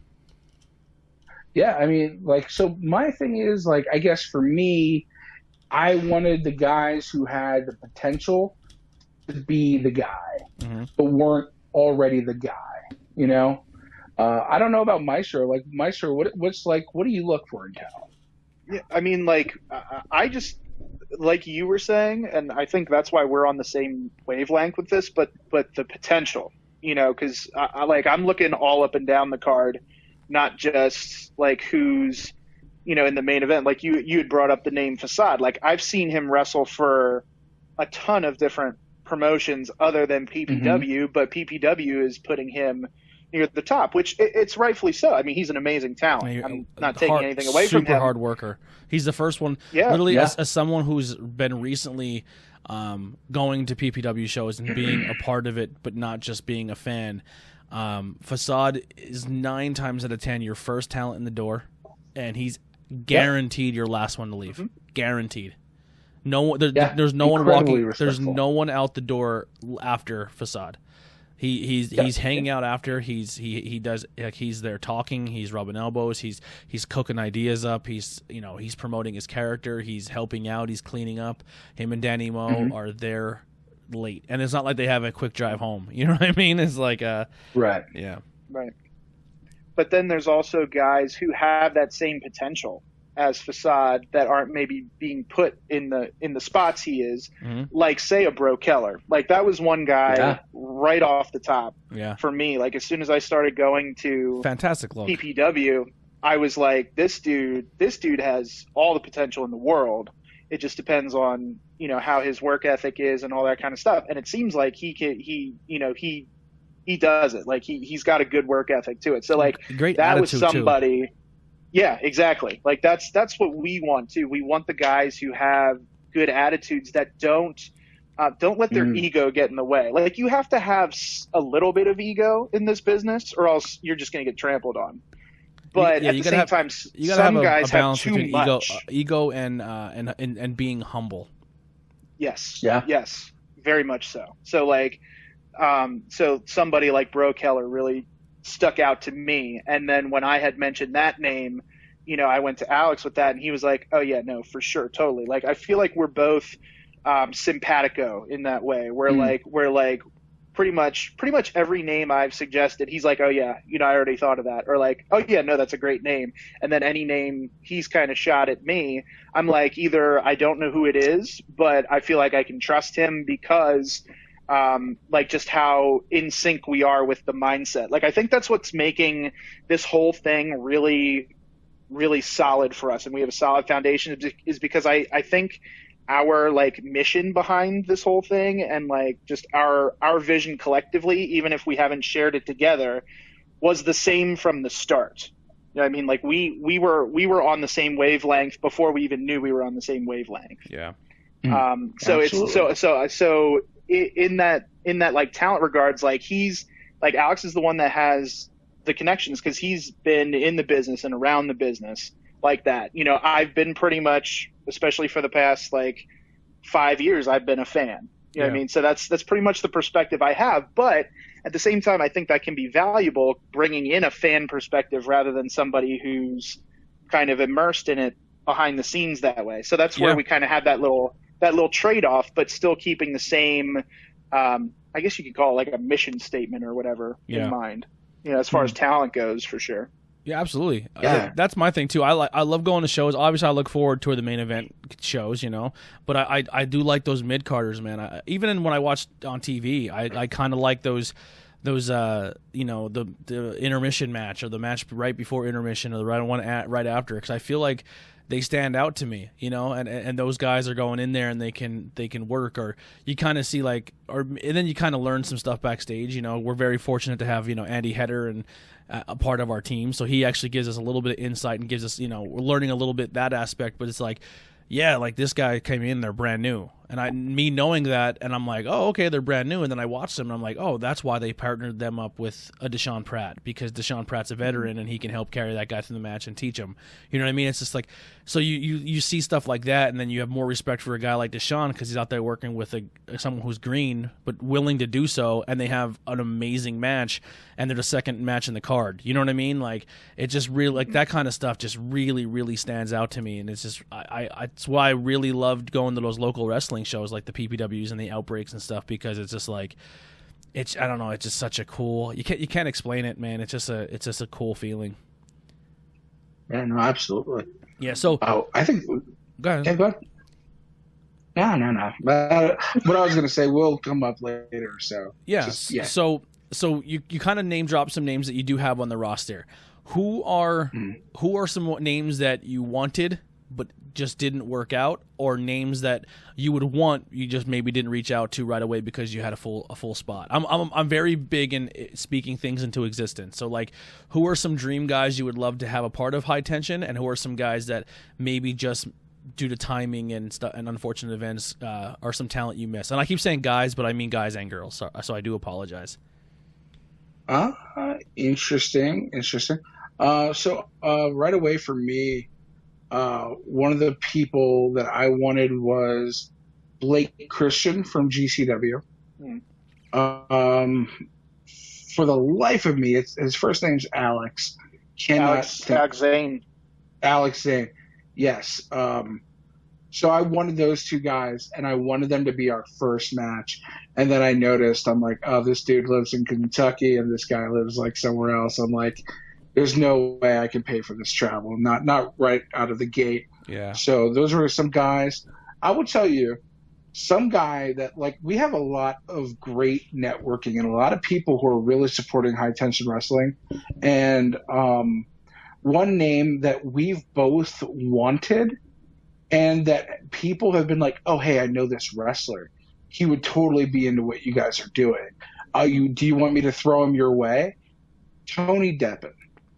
Yeah, I mean, like, so my thing is, like, I guess for me, I wanted the guys who had the potential to be the guy, but weren't already the guy, you know? I don't know about Maestro. Like, Maestro, what do you look for in talent? Yeah, I mean, like, I just, like you were saying, and I think that's why we're on the same wavelength with this, but the potential, you know, because I'm looking all up and down the card, not just like who's, you know, in the main event. Like you had brought up the name Facade. Like, I've seen him wrestle for a ton of different promotions other than PPW, but PPW is putting him near the top, which it's rightfui so. I mean, he's an amazing talent. I'm not taking anything away from him. Super hard worker. He's the first one. Yeah. Literally, as someone who's been recently going to PPW shows and being a part of it, but not just being a fan, Facade is 9 times out of 10 your first talent in the door, and he's guaranteed your last one to leave. Guaranteed. No, there's no one walking. Respectful. There's no one out the door after Facade. He's hanging out after. He does, like, he's there talking. He's rubbing elbows. He's cooking ideas up. He's promoting his character. He's helping out. He's cleaning up. Him and Danny Mo are there late, and it's not like they have a quick drive home. You know what I mean? It's like right. Yeah. Right. But then there's also guys who have that same potential as Facade that aren't maybe being put in the spots he is, like, say, a Bro Keller. Like, that was one guy right off the top for me. Like, as soon as I started going to fantastic look. PPW, I was like, this dude has all the potential in the world. It just depends on, how his work ethic is and all that kind of stuff. And it seems like he does it. Like he's got a good work ethic to it. So like great that was attitude, somebody. Too. Yeah, exactly. Like that's what we want too. We want the guys who have good attitudes that don't let their ego get in the way. Like you have to have a little bit of ego in this business, or else you're just going to get trampled on. But at the same time, some guys have too much ego and being humble. Yes. Yeah. Yes. Very much so. So like, so somebody like Bro Keller really stuck out to me. And then when I had mentioned that name, I went to Alex with that, and he was like, "Oh yeah, no, for sure, totally." Like I feel like we're both simpatico in that way. We're like pretty much every name I've suggested, he's like, "Oh yeah, I already thought of that," or like, "Oh yeah, no, that's a great name." And then any name he's kind of shot at me, I'm like, either I don't know who it is, but I feel like I can trust him because like just how in sync we are with the mindset. Like I think that's what's making this whole thing really, really solid for us, and we have a solid foundation, is because I think our like mission behind this whole thing, and like just our vision collectively, even if we haven't shared it together, was the same from the start. You know what I mean? Like we were on the same wavelength before we even knew we were on the same wavelength. Yeah. So Absolutely. it's so in that like talent regards, like he's like Alex is the one that has the connections because he's been in the business and around the business like that. I've been pretty much, especially for the past like 5 years, I've been a fan. You know what I mean? So that's pretty much the perspective I have. But at the same time, I think that can be valuable, bringing in a fan perspective rather than somebody who's kind of immersed in it behind the scenes that way. So that's where we kind of have that little trade-off, but still keeping the same, I guess you could call it like a mission statement or whatever in mind, as far as talent goes, for sure. Yeah, absolutely. Yeah. That's my thing too. I love going to shows. Obviously, I look forward to the main event shows, but I do like those mid carders, man. Even when I watch on TV, I kind of like those the intermission match, or the match right before intermission, or the right after, because I feel like they stand out to me, and those guys are going in there and they can work, or you kind of see like, and then you kind of learn some stuff backstage. We're very fortunate to have Andy Heder and a part of our team, so he actually gives us a little bit of insight and gives us, we're learning a little bit that aspect. But it's like, yeah, like this guy came in, they're brand new. And me knowing that, and I'm like, oh, okay, they're brand new. And then I watched them, and I'm like, oh, that's why they partnered them up with a Deshaun Pratt, because Deshaun Pratt's a veteran, and he can help carry that guy through the match and teach him. You know what I mean? It's just like, so you see stuff like that, and then you have more respect for a guy like Deshaun, because he's out there working with someone who's green, but willing to do so, and they have an amazing match, and they're the second match in the card. You know what I mean? Like, it just really, like, that kind of stuff just really, really stands out to me, and it's just, it's why I really loved going to those local wrestling shows like the PPWs and the Outbreaks and stuff, because it's just like, I don't know, it's just such a cool, you can't explain it, man. It's just a cool feeling. Yeah, no, absolutely. Yeah, so I think go ahead. Yeah, go ahead. No. But what I was going to say will come up later. So yeah. So you kind of name drop some names that you do have on the roster. Who are some names that you wanted but just didn't work out, or names that you would want, you just maybe didn't reach out to right away because you had a full spot? I'm very big in speaking things into existence. So like, who are some dream guys you would love to have a part of High Tension, and who are some guys that maybe just due to timing and stuff and unfortunate events are some talent you miss? And I keep saying guys, but I mean guys and girls. So I do apologize. Interesting. So right away for me, one of the people that I wanted was Blake Christian from GCW. For the life of me, his first name's Alex. Alex Zane. Alex Zane. Yes. So I wanted those two guys, and I wanted them to be our first match. And then I noticed, I'm like, oh, this dude lives in Kentucky, and this guy lives like somewhere else. I'm like, there's no way I can pay for this travel, not right out of the gate. Yeah. So those were some guys. I will tell you, some guy that, like, we have a lot of great networking and a lot of people who are really supporting High Tension Wrestling. And one name that we've both wanted, and that people have been like, oh, hey, I know this wrestler. He would totally be into what you guys are doing. Do you want me to throw him your way? Tony Deppen.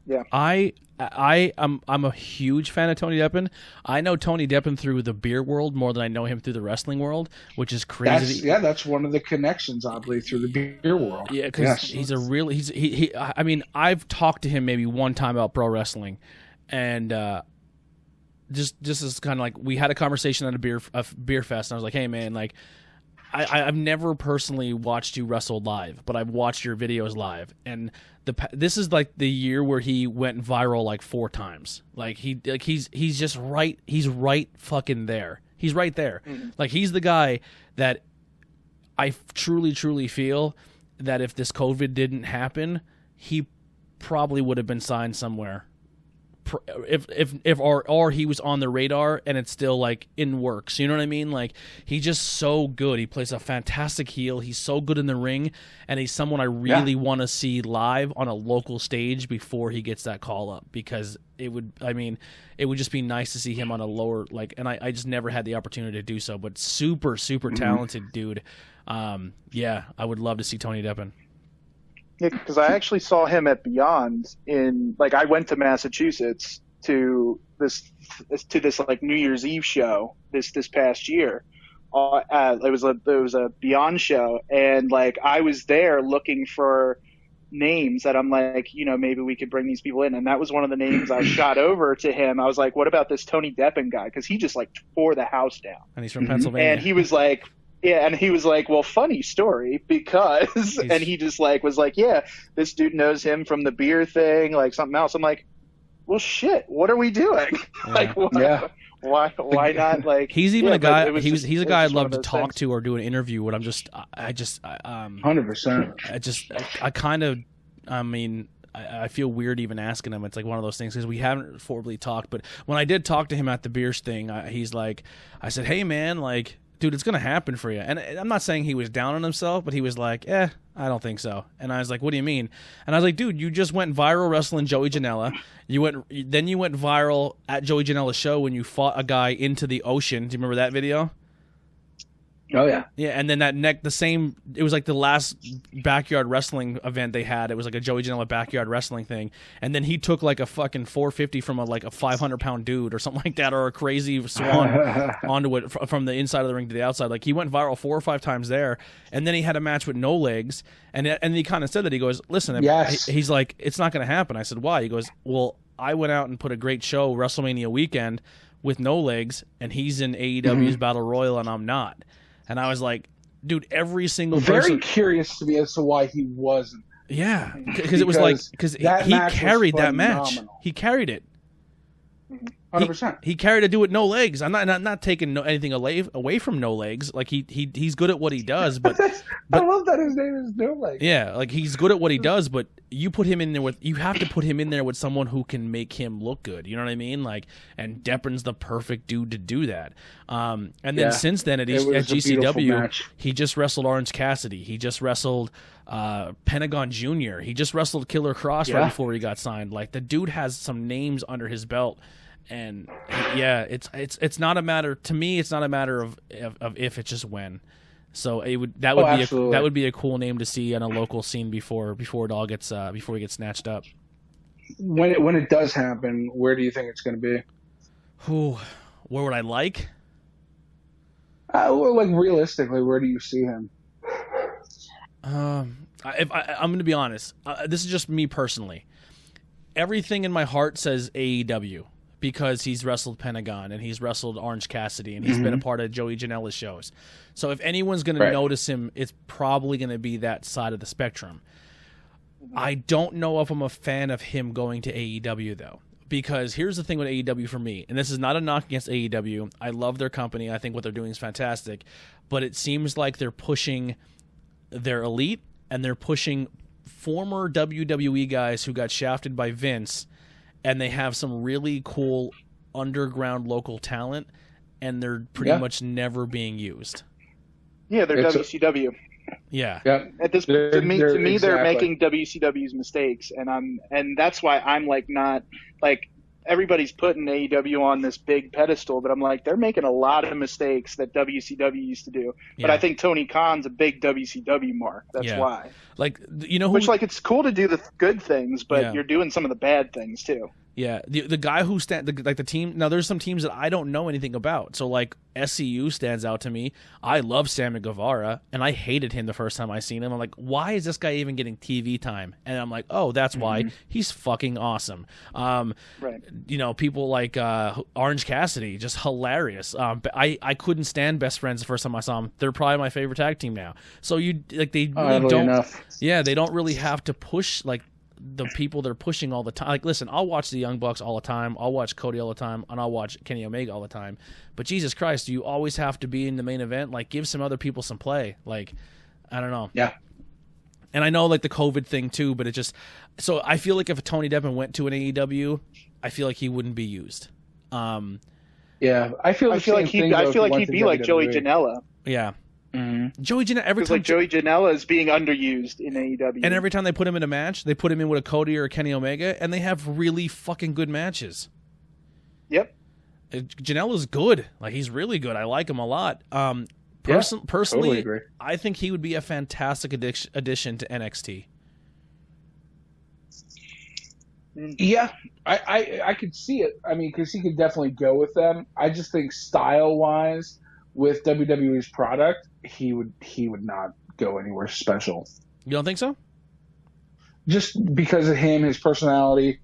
Yeah. I'm a huge fan of Tony Deppen. I know Tony Deppen through the beer world more than I know him through the wrestling world, which is crazy. That's one of the connections, oddly, through the beer world. Yeah, because he's a really he. I mean, I've talked to him maybe one time about pro wrestling, and just as kind of like we had a conversation at a beer fest, and I was like, hey man, like I've never personally watched you wrestle live, but I've watched your videos live, and this is like the year where he went viral like 4 times. He's just right. He's right fucking there. He's right there. Mm-hmm. Like he's the guy that I truly feel that if this COVID didn't happen, he probably would have been signed somewhere. Or he was on the radar and it's still like in works. You know what I mean? Like he's just so good. He plays a fantastic heel. He's so good in the ring, and he's someone I really want to see live on a local stage before he gets that call up, because it would just be nice to see him on a lower, like, and I just never had the opportunity to do so, but super talented dude. Yeah, I would love to see Tony Deppen. Yeah, because I actually saw him at Beyond I went to Massachusetts to this like New Year's Eve show this past year. It was a Beyond show, and like I was there looking for names that I'm like, maybe we could bring these people in, and that was one of the names I shot over to him. I was like, what about this Tony Deppen guy? Because he just like tore the house down, and he's from Pennsylvania, and he was like. Yeah, and he was like, well, funny story, because, and he just like was like, yeah, this dude knows him from the beer thing, like something else. I'm like, well, shit, what are we doing? Yeah. Why not? Like, he's even a guy. He's a guy I'd love to talk to or do an interview with. 100%. I feel weird even asking him. It's like one of those things because we haven't formally talked. But when I did talk to him at the beers thing, he's like, I said, hey man, like, dude, it's going to happen for you. And I'm not saying he was down on himself, but he was like, I don't think so. And I was like, what do you mean? And I was like, dude, you just went viral wrestling Joey Janela. You went viral at Joey Janela's show when you fought a guy into the ocean. Do you remember that video? Oh, yeah. Yeah, and then it was like the last backyard wrestling event they had. It was like a Joey Janela backyard wrestling thing. And then he took like a fucking 450 from a 500-pound dude or something like that, or a crazy swan onto it from the inside of the ring to the outside. Like he went viral 4 or 5 times there. And then he had a match with No Legs. And he kind of said that. He goes, listen, he's like, it's not going to happen. I said, why? He goes, well, I went out and put a great show WrestleMania weekend with No Legs, and he's in AEW's Battle Royal and I'm not. And I was like, dude, every single person. Very curious to me as to why he wasn't. Yeah, because it was like, because he carried that match. He carried it. 100%. He carried a dude with No Legs. I'm not taking anything away from No Legs. Like he's good at what he does, but I love that his name is No Legs. Yeah, like he's good at what he does, but you have to put him in there with someone who can make him look good. You know what I mean? Like, and Deppen's the perfect dude to do that. And then since then at GCW, he just wrestled Orange Cassidy. He just wrestled Pentagon Jr. He just wrestled Killer Cross right before he got signed. Like the dude has some names under his belt. And it's not a matter to me. It's not a matter of if, it's just when. So that would be a cool name to see on a local scene before it all gets before he gets snatched up. When it does happen, where do you think it's going to be? Where would I like? Like realistically, where do you see him? I'm going to be honest. This is just me personally. Everything in my heart says AEW. Because he's wrestled Pentagon and he's wrestled Orange Cassidy and he's been a part of Joey Janela's shows. So if anyone's going to notice him, it's probably going to be that side of the spectrum. I don't know if I'm a fan of him going to AEW, though. Because here's the thing with AEW for me, and this is not a knock against AEW. I love their company. I think what they're doing is fantastic. But it seems like they're pushing their elite and they're pushing former WWE guys who got shafted by Vince. And they have some really cool underground local talent, and they're pretty much never being used. Yeah, they're WCW. Yeah. Yep. At this, They're- to me, they're they're exactly- making WCW's mistakes, and that's why I'm like not like everybody's putting AEW on this big pedestal, but I'm like they're making a lot of mistakes that WCW used to do. But Yeah. I think Tony Khan's a big WCW mark. That's Yeah. why. Like, you know who? Which like it's cool to do the good things, but Yeah. you're doing some of the bad things too. Yeah, the guy who like the team. Now, there's some teams that I don't know anything about. So, like, SCU stands out to me. I love Sammy Guevara, and I hated him the first time I seen him. I'm like, why is this guy even getting TV time? And I'm like, oh, that's why. He's fucking awesome. Right. You know, people like Orange Cassidy, just hilarious. I couldn't stand Best Friends the first time I saw them. They're probably my favorite tag team now. So they really Oddly don't. enough. Yeah, they don't really have to push like the people they're pushing all the time. Like, listen, I'll watch the Young Bucks all the time. I'll watch Cody all the time, and I'll watch Kenny Omega all the time. But Jesus Christ, do you always have to be in the main event? Like, give some other people some play. Like, I don't know. Yeah. And I know like the COVID thing too, but it just so I feel like if Tony Deppen went to an AEW, I feel like he wouldn't be used. Yeah, I feel like he'd be like Joey Janela. Yeah. Mm-hmm. Joey Janela every Because time like Joey Janela is being underused in AEW. and every time they put him in a match, they put him in with a Cody or a Kenny Omega, and they have really fucking good matches. Yep. Janela's good. Like, he's really good. I like him a lot. Personally, totally agree. I think he would be a fantastic addition to NXT. Yeah, I could see it. I mean, because he could definitely go with them. I just think style-wise, with WWE's product, he would not go anywhere special. You don't think so? Just because of him, his personality,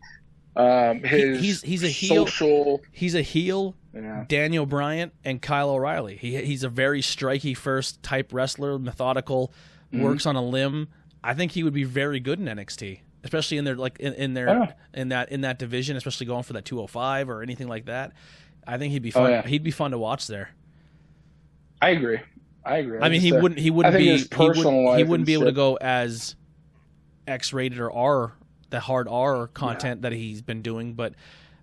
his he's a heel. social. He's a heel. Yeah. Daniel Bryant and Kyle O'Reilly. He's a very striky first type wrestler, methodical, works on a limb. I think he would be very good in NXT, especially in their like in that division, especially going for that 205 or anything like that. I think he'd be fun. Oh, yeah. He'd be fun to watch there. I agree. I mean, he wouldn't be able to go. go as X-rated or R, the hard R content that he's been doing, but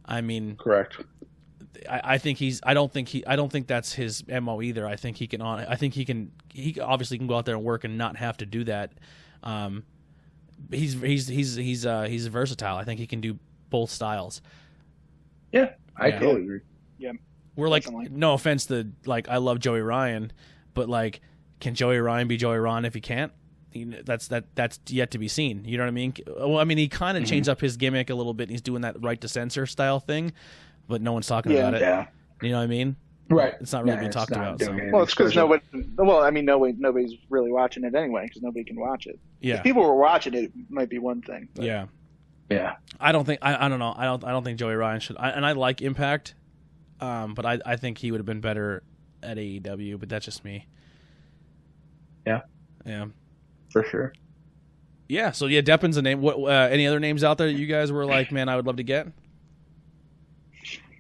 I mean, Correct. I think I don't think that's his MO either. I think he can. He obviously can go out there and work and not have to do that. He's versatile. I think he can do both styles. Yeah, I totally agree. Yeah. We're like, Definitely. no offense to like, I love Joey Ryan, but like, can Joey Ryan be Joey Ryan if he can't? That's yet to be seen. You know what I mean? Well, I mean, he kind of changed up his gimmick a little bit. And he's doing that right to censor style thing, but no one's talking about it. Yeah. You know what I mean? Right. It's not really being talked about. So. Well, it's because nobody's really watching it anyway because nobody can watch it. Yeah. If people were watching it, it might be one thing. But. Yeah. Yeah. I don't think I don't know. I don't think Joey Ryan should. And I like Impact, but I think he would have been better at AEW. But that's just me. Yeah. Yeah. For sure. Yeah. So yeah, Deppen's a name. What? Any other names out there that you guys were like, man, I would love to get?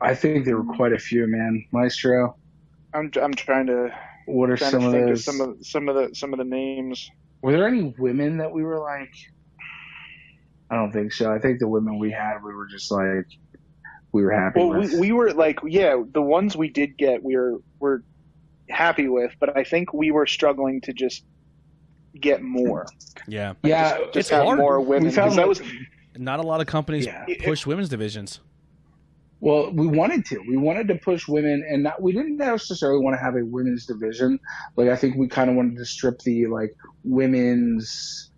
I think there were quite a few, man. Maestro. I'm trying to. What are some of those? Some of the names. Were there any women that we were like? I don't think so. I think the women we had, we were just like, we were happy with. We were like, yeah, the ones we did get, we're happy with, but I think we were struggling to just get more. Yeah. Yeah, Just it's have hard. more women. We found Because that was Not a lot of companies Yeah. push women's divisions. Well, we wanted to. We wanted to push women, and we didn't necessarily want to have a women's division. Like, I think we kind of wanted to strip the like women's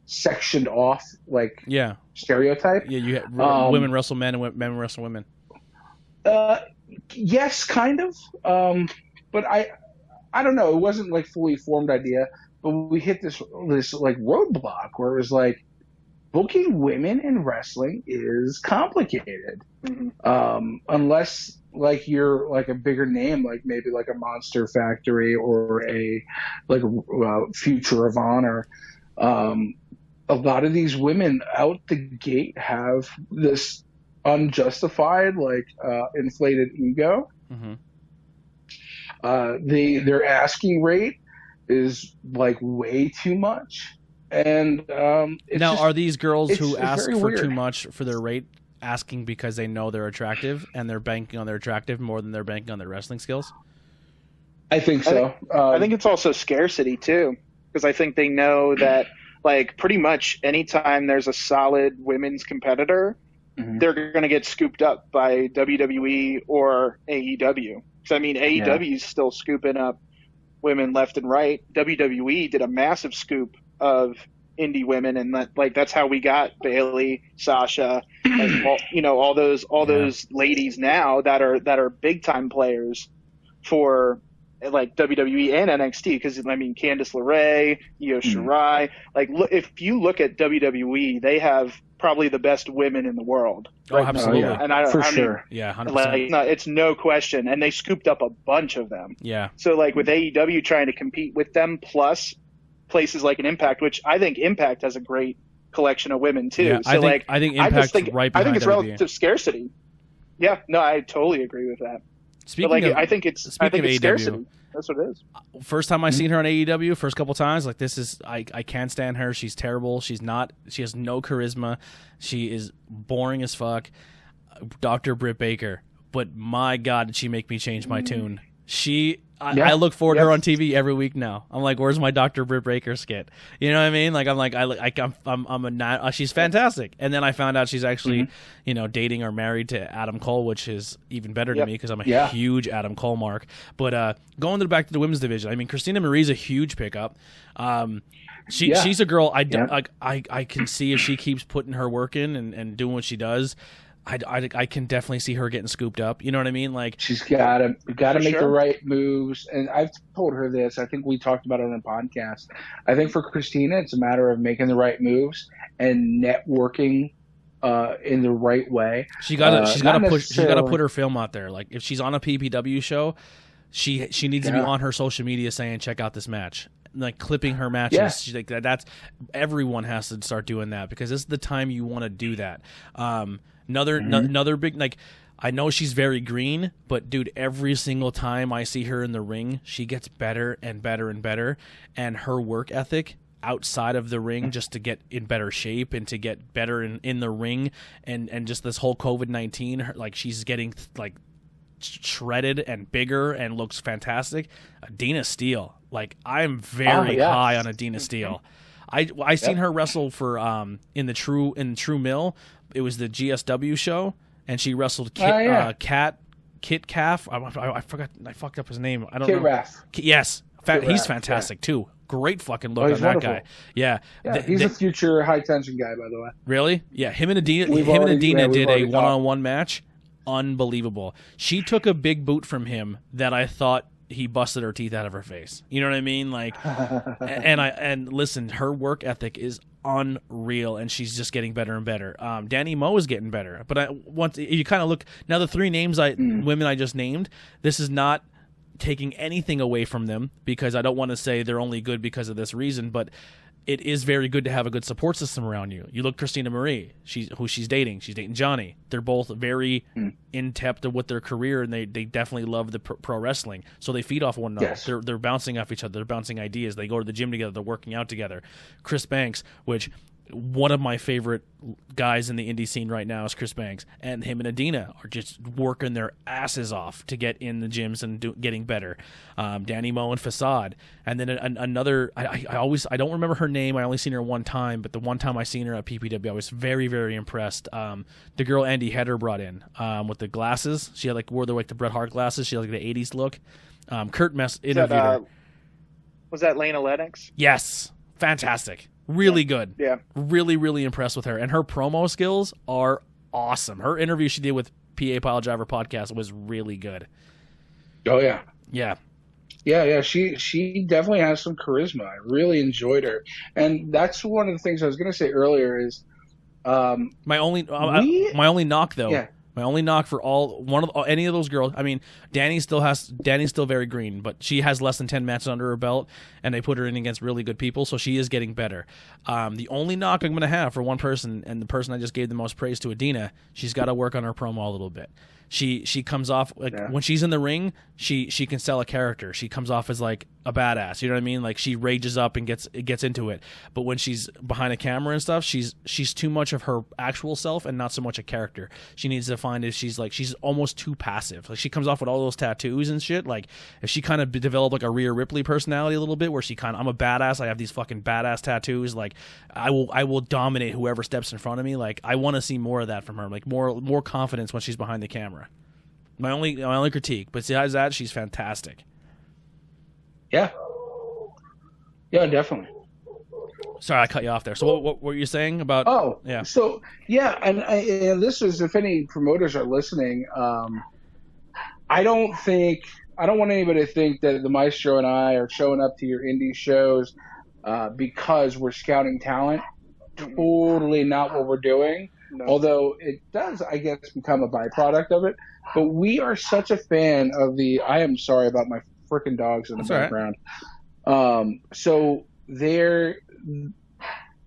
sectioned off like Yeah. stereotype. Yeah. You had women wrestle men and men wrestle women. Yes, kind of. But I don't know. It wasn't like fully formed idea, but we hit this like roadblock where it was like booking women in wrestling is complicated. Unless like you're like a bigger name, like maybe like a Monster Factory or a like Future of Honor. A lot of these women out the gate have this unjustified, like inflated ego. Their asking rate is like way too much. And now, are these girls who it's ask very for weird. too much for their rate asking because they know they're attractive and they're banking on their attractive more than they're banking on their wrestling skills? I think so. I think it's also scarcity too. because I think they know that like pretty much anytime there's a solid women's competitor, they're going to get scooped up by WWE or AEW. So I mean, AEW is still scooping up women left and right. WWE did a massive scoop of indie women, and that's how we got Bayley, Sasha, like all those ladies now that are big time players for like WWE and NXT. Because I mean, Candice LeRae, Io Shirai. Like, if you look at WWE, they have probably the best women in the world. Oh, absolutely. And sure. Yeah, 100%. Like, it's no question. And they scooped up a bunch of them. Yeah. So like with AEW trying to compete with them, plus places like an Impact, which I think Impact has a great collection of women too. Yeah, so I think Impact's right behind I think it's WWE. relative scarcity. Yeah, no, I totally agree with that. I think it's scarcity. That's what it is. First time I seen her on AEW, first couple times, like I can't stand her. She's terrible. She has no charisma. She is boring as fuck. Dr. Britt Baker, but my God, did she make me change my tune? I look forward to her on TV every week now. I'm like, where's my Dr. Britt Baker skit? You know what I mean? Like, she's fantastic. And then I found out she's actually, dating or married to Adam Cole, which is even better to me because I'm a huge Adam Cole mark. But going back to the women's division, I mean, Christina Marie's a huge pickup. She's a girl I can see if she keeps putting her work in and doing what she does. I can definitely see her getting scooped up. You know what I mean? Like, she's got to make the right moves. And I've told her this. I think we talked about it on the podcast. I think for Christina, it's a matter of making the right moves and networking in the right way. She's got to put her film out there. Like, if she's on a PPW show, she needs to be on her social media saying, "Check out this match." Like, clipping her matches. Yeah. She's like, that's everyone has to start doing that, because this is the time you want to do that. Another big, like, I know she's very green, but dude, every single time I see her in the ring, she gets better and better and better. And her work ethic outside of the ring, just to get in better shape and to get better in the ring, and just this whole COVID-19, like, she's getting like shredded and bigger and looks fantastic. Dina Steele, like, I'm very high on Dina Steele. I seen her wrestle for in True Mill. It was the GSW show, and she wrestled Kit Calf. I forgot. I fucked up his name. I don't know. Raff. Yes, he's fantastic too. Great fucking look on that wonderful. guy. Yeah, he's a future high tension guy, by the way. Really? Yeah, him and Adina did a one-on-one match. Unbelievable. She took a big boot from him that I thought he busted her teeth out of her face. You know what I mean? Like, and listen, her work ethic is unreal, and she's just getting better and better. Danny Moe is getting better, but once you kind of look now, the three names women I just named, this is not taking anything away from them, because I don't want to say they're only good because of this reason, but it is very good to have a good support system around you. You look Christina Marie, who she's dating Johnny. They're both very in-depth with their career, and they definitely love the pro wrestling. So they feed off one another. Yes. They're bouncing off each other. They're bouncing ideas. They go to the gym together. They're working out together. Chris Banks, which one of my favorite guys in the indie scene right now is Chris Banks, and him and Adina are just working their asses off to get in the gyms and getting better. Danny Moe and Facade, and then another. I don't remember her name. I only seen her one time, but the one time I seen her at PPW, I was very, very impressed. The girl Andy Header brought in with the glasses. She had wore the Bret Hart glasses. She had the 80s look. Kurt Mess interviewed her. Was that Lana Lennox? Yes, fantastic. Really good. Yeah. Really, really impressed with her. And her promo skills are awesome. Her interview she did with PA Pile Driver podcast was really good. Oh, yeah. Yeah. Yeah. She definitely has some charisma. I really enjoyed her. And that's one of the things I was going to say earlier is my only knock, though. Yeah. My only knock for any of those girls. I mean, Danny's still very green, but she has less than 10 matches under her belt, and they put her in against really good people, so she is getting better. The only knock I'm going to have for one person, and the person I just gave the most praise to, Adina, she's got to work on her promo a little bit. She comes off like when she's in the ring, she can sell a character. She comes off as like a badass. You know what I mean? Like she rages up and gets into it. But when she's behind a camera and stuff, she's too much of her actual self and not so much a character. She needs to find if she's almost too passive. Like she comes off with all those tattoos and shit. Like if she kind of developed like a Rhea Ripley personality a little bit, where she kind of, I'm a badass. I have these fucking badass tattoos. Like I will dominate whoever steps in front of me. Like I want to see more of that from her. Like more confidence when she's behind the camera. My only critique, but besides that, she's fantastic. Yeah, definitely. Sorry, I cut you off there. So what were you saying about? Oh, yeah. So yeah, and this is, if any promoters are listening, I don't want anybody to think that the Maestro and I are showing up to your indie shows because we're scouting talent. Totally not what we're doing. No. Although it does, I guess, become a byproduct of it. But we are such a fan of the. I am sorry about my freaking dogs in the background. Right. So they're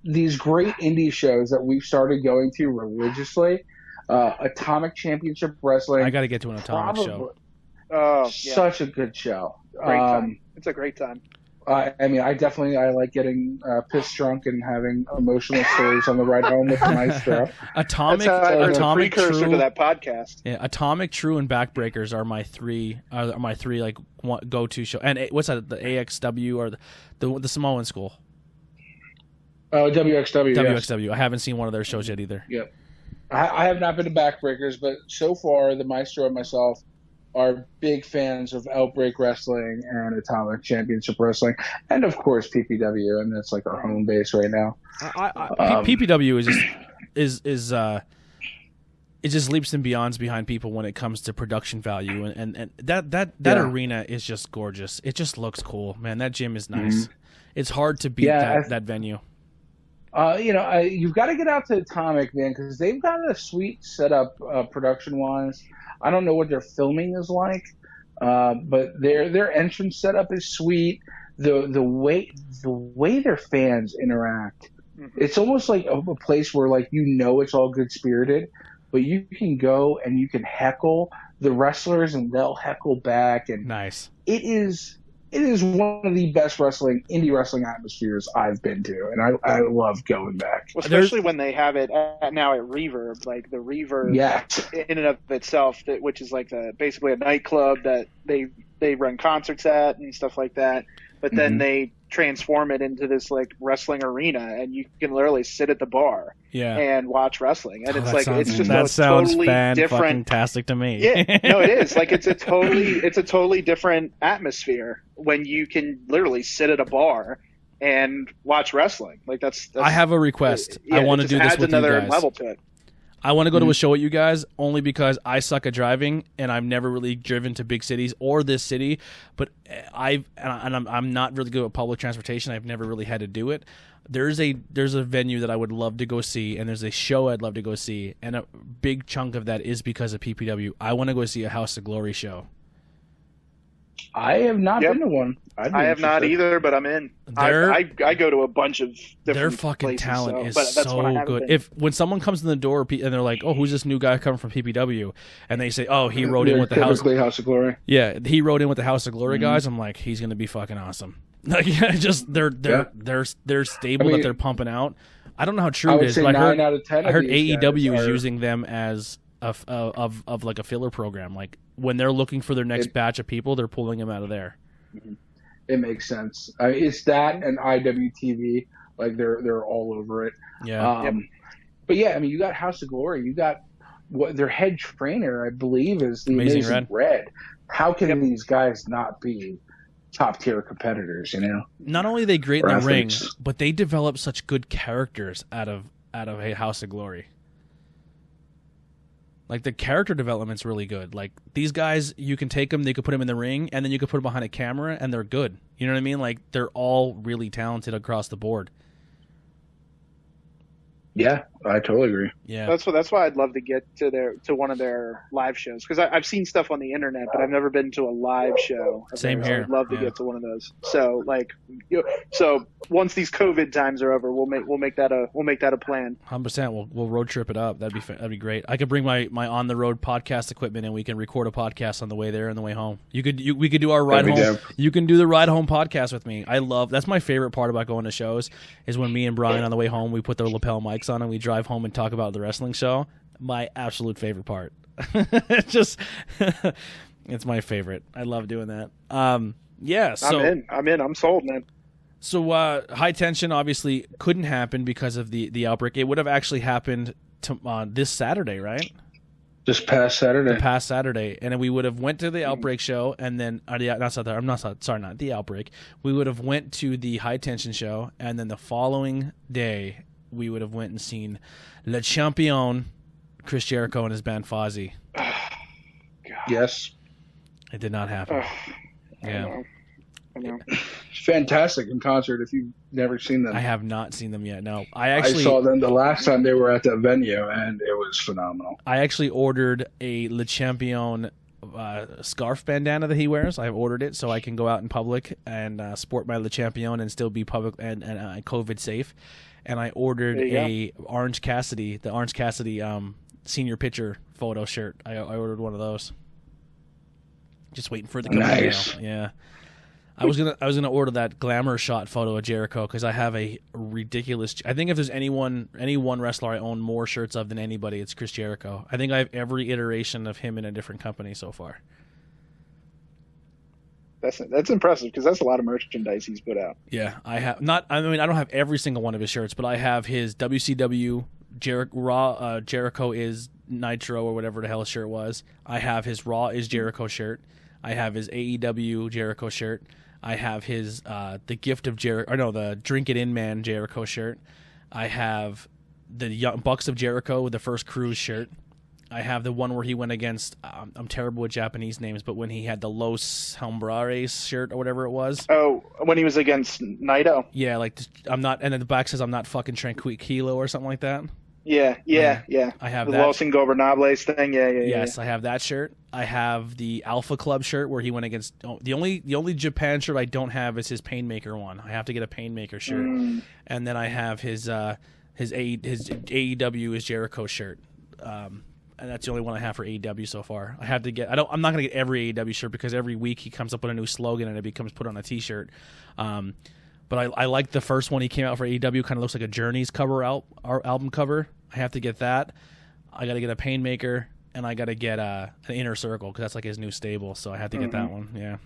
these great indie shows that we've started going to religiously. Atomic Championship Wrestling. I got to get to an Atomic show. Oh, such a good show. Great time. It's a great time. I like getting pissed drunk and having emotional stories on the ride home with the Maestro. Atomic, precursor to that podcast. Yeah, Atomic, True, and Backbreakers are my three like go-to show. And what's that? The AXW or the Samoan School? Oh, WXW. WXW. Yes. I haven't seen one of their shows yet either. Yep. I have not been to Backbreakers, but so far the Maestro and myself are big fans of Outbreak Wrestling and Atomic Championship Wrestling, and of course PPW, and that's like our home base right now. PPW is it just leaps and beyonds behind people when it comes to production value, and that arena is just gorgeous. It just looks cool, man. That gym is nice. Mm-hmm. It's hard to beat that venue. You've got to get out to Atomic, man, because they've got a sweet setup production-wise. I don't know what their filming is like, but their entrance setup is sweet. The way their fans interact, it's almost like a place where it's all good spirited, but you can go and you can heckle the wrestlers and they'll heckle back, and nice. It is one of the best indie wrestling atmospheres I've been to, and I love going back. Well, especially when they have it now at Reverb, like the Reverb in and of itself, which is like basically a nightclub that they run concerts at and stuff like that. But then they transform it into this like wrestling arena, and you can literally sit at the bar and watch wrestling. And that sounds totally different, fantastic to me. Yeah, no, it is. Like it's a totally different atmosphere when you can literally sit at a bar and watch wrestling. Like that's I have a request. I want to do this with you guys. Another level to it. I want to go to a show with you guys only because I suck at driving and I've never really driven to big cities or this city. But I'm not really good at public transportation. I've never really had to do it. There's a venue that I would love to go see, and there's a show I'd love to go see, and a big chunk of that is because of PPW. I want to go see a House of Glory show. I have not been to one. I have not either, but I'm in. I go to a bunch of different their fucking places, talent is so good. When someone comes in the door and they're like, "Oh, who's this new guy coming from PPW?" and they say, "Oh, he rode in with the House of Glory." Yeah, he rode in with the House of Glory guys. I'm like, he's gonna be fucking awesome. Like, just they're stable that they're pumping out. I don't know how true it is. But I heard AEW is using them as of like a filler program. Like when they're looking for their next batch of people, they're pulling them out of there. It makes sense. It's that and IWTV. Like they're all over it. Yeah. But yeah, I mean, you got House of Glory. You got their head trainer, I believe, is the Amazing Red. How can these guys not be top tier competitors? You know. Not only are they great in the ring, but they develop such good characters out of a House of Glory. Like, the character development's really good. Like, these guys, you can take them, they could put them in the ring, and then you could put them behind a camera, and they're good. You know what I mean? Like, they're all really talented across the board. Yeah, I totally agree. Yeah. That's why I'd love to get to one of their live shows, because I've seen stuff on the internet, but I've never been to a live show. Same So here. I'd love to Yeah. get to one of those. So so once these COVID times are over, we'll make that a plan. 100%. We'll road trip it up. That'd be great. I could bring my on the road podcast equipment and we can record a podcast on the way there and the way home. We could do our ride That'd be home. dope. You can do the ride home podcast with me. That's my favorite part about going to shows is when me and Brian on the way home we put the lapel mics on and we drive home and talk about the wrestling show. My absolute favorite part. It's my favorite. I love doing that. Yeah. So I'm in. I'm sold, man. So high tension obviously couldn't happen because of the outbreak. It would have actually happened this Saturday, right? This past Saturday. The past Saturday, and then we would have went to the outbreak show, and then not the outbreak. We would have went to the high tension show, and then the following day we would have went and seen Le Champion, Chris Jericho and his band Fozzy. Yes. It did not happen. Yeah. I know. Fantastic in concert if you've never seen them. I have not seen them yet. No, I saw them the last time they were at the venue, and it was phenomenal. I actually ordered a Le Champion scarf bandana that he wears. I ordered it so I can go out in public and sport my Le Champion and still be public and COVID safe. And I ordered the Orange Cassidy senior picture photo shirt. I ordered one of those. Just waiting for it to come in. Nice. Yeah. I was gonna order that glamour shot photo of Jericho because I have a ridiculous. I think if there's any one wrestler I own more shirts of than anybody, it's Chris Jericho. I think I have every iteration of him in a different company so far. That's impressive because that's a lot of merchandise he's put out. Yeah, I have not. I mean, I don't have every single one of his shirts, but I have his WCW Raw Jericho is Nitro or whatever the hell his shirt was. I have his Raw is Jericho shirt. I have his AEW Jericho shirt. I have his the Gift of Jericho, or no, the Drink It In Man Jericho shirt. I have the Young Bucks of Jericho with the First Cruise shirt. I have the one where he went against. I'm terrible with Japanese names, but when he had the Los Hombres shirt or whatever it was. Oh, when he was against Naito. Yeah, like I'm not, and then the back says I'm not fucking Tranquilo or something like that. Yeah. I have the that. Los Ingobernables thing. Yeah. Yes, I have that shirt. I have the Alpha Club shirt where he went against. Oh, the only Japan shirt I don't have is his Painmaker one. I have to get a Painmaker shirt, and then I have his AEW is Jericho shirt. And that's the only one I have for AEW so far. I have to get. I'm not gonna get every AEW shirt because every week he comes up with a new slogan and it becomes put on a T-shirt. But I like the first one he came out for AEW. Kind of looks like a Journey's album cover. I have to get that. I got to get a Painmaker, and I got to get an Inner Circle because that's like his new stable. So I have to get that one. Yeah.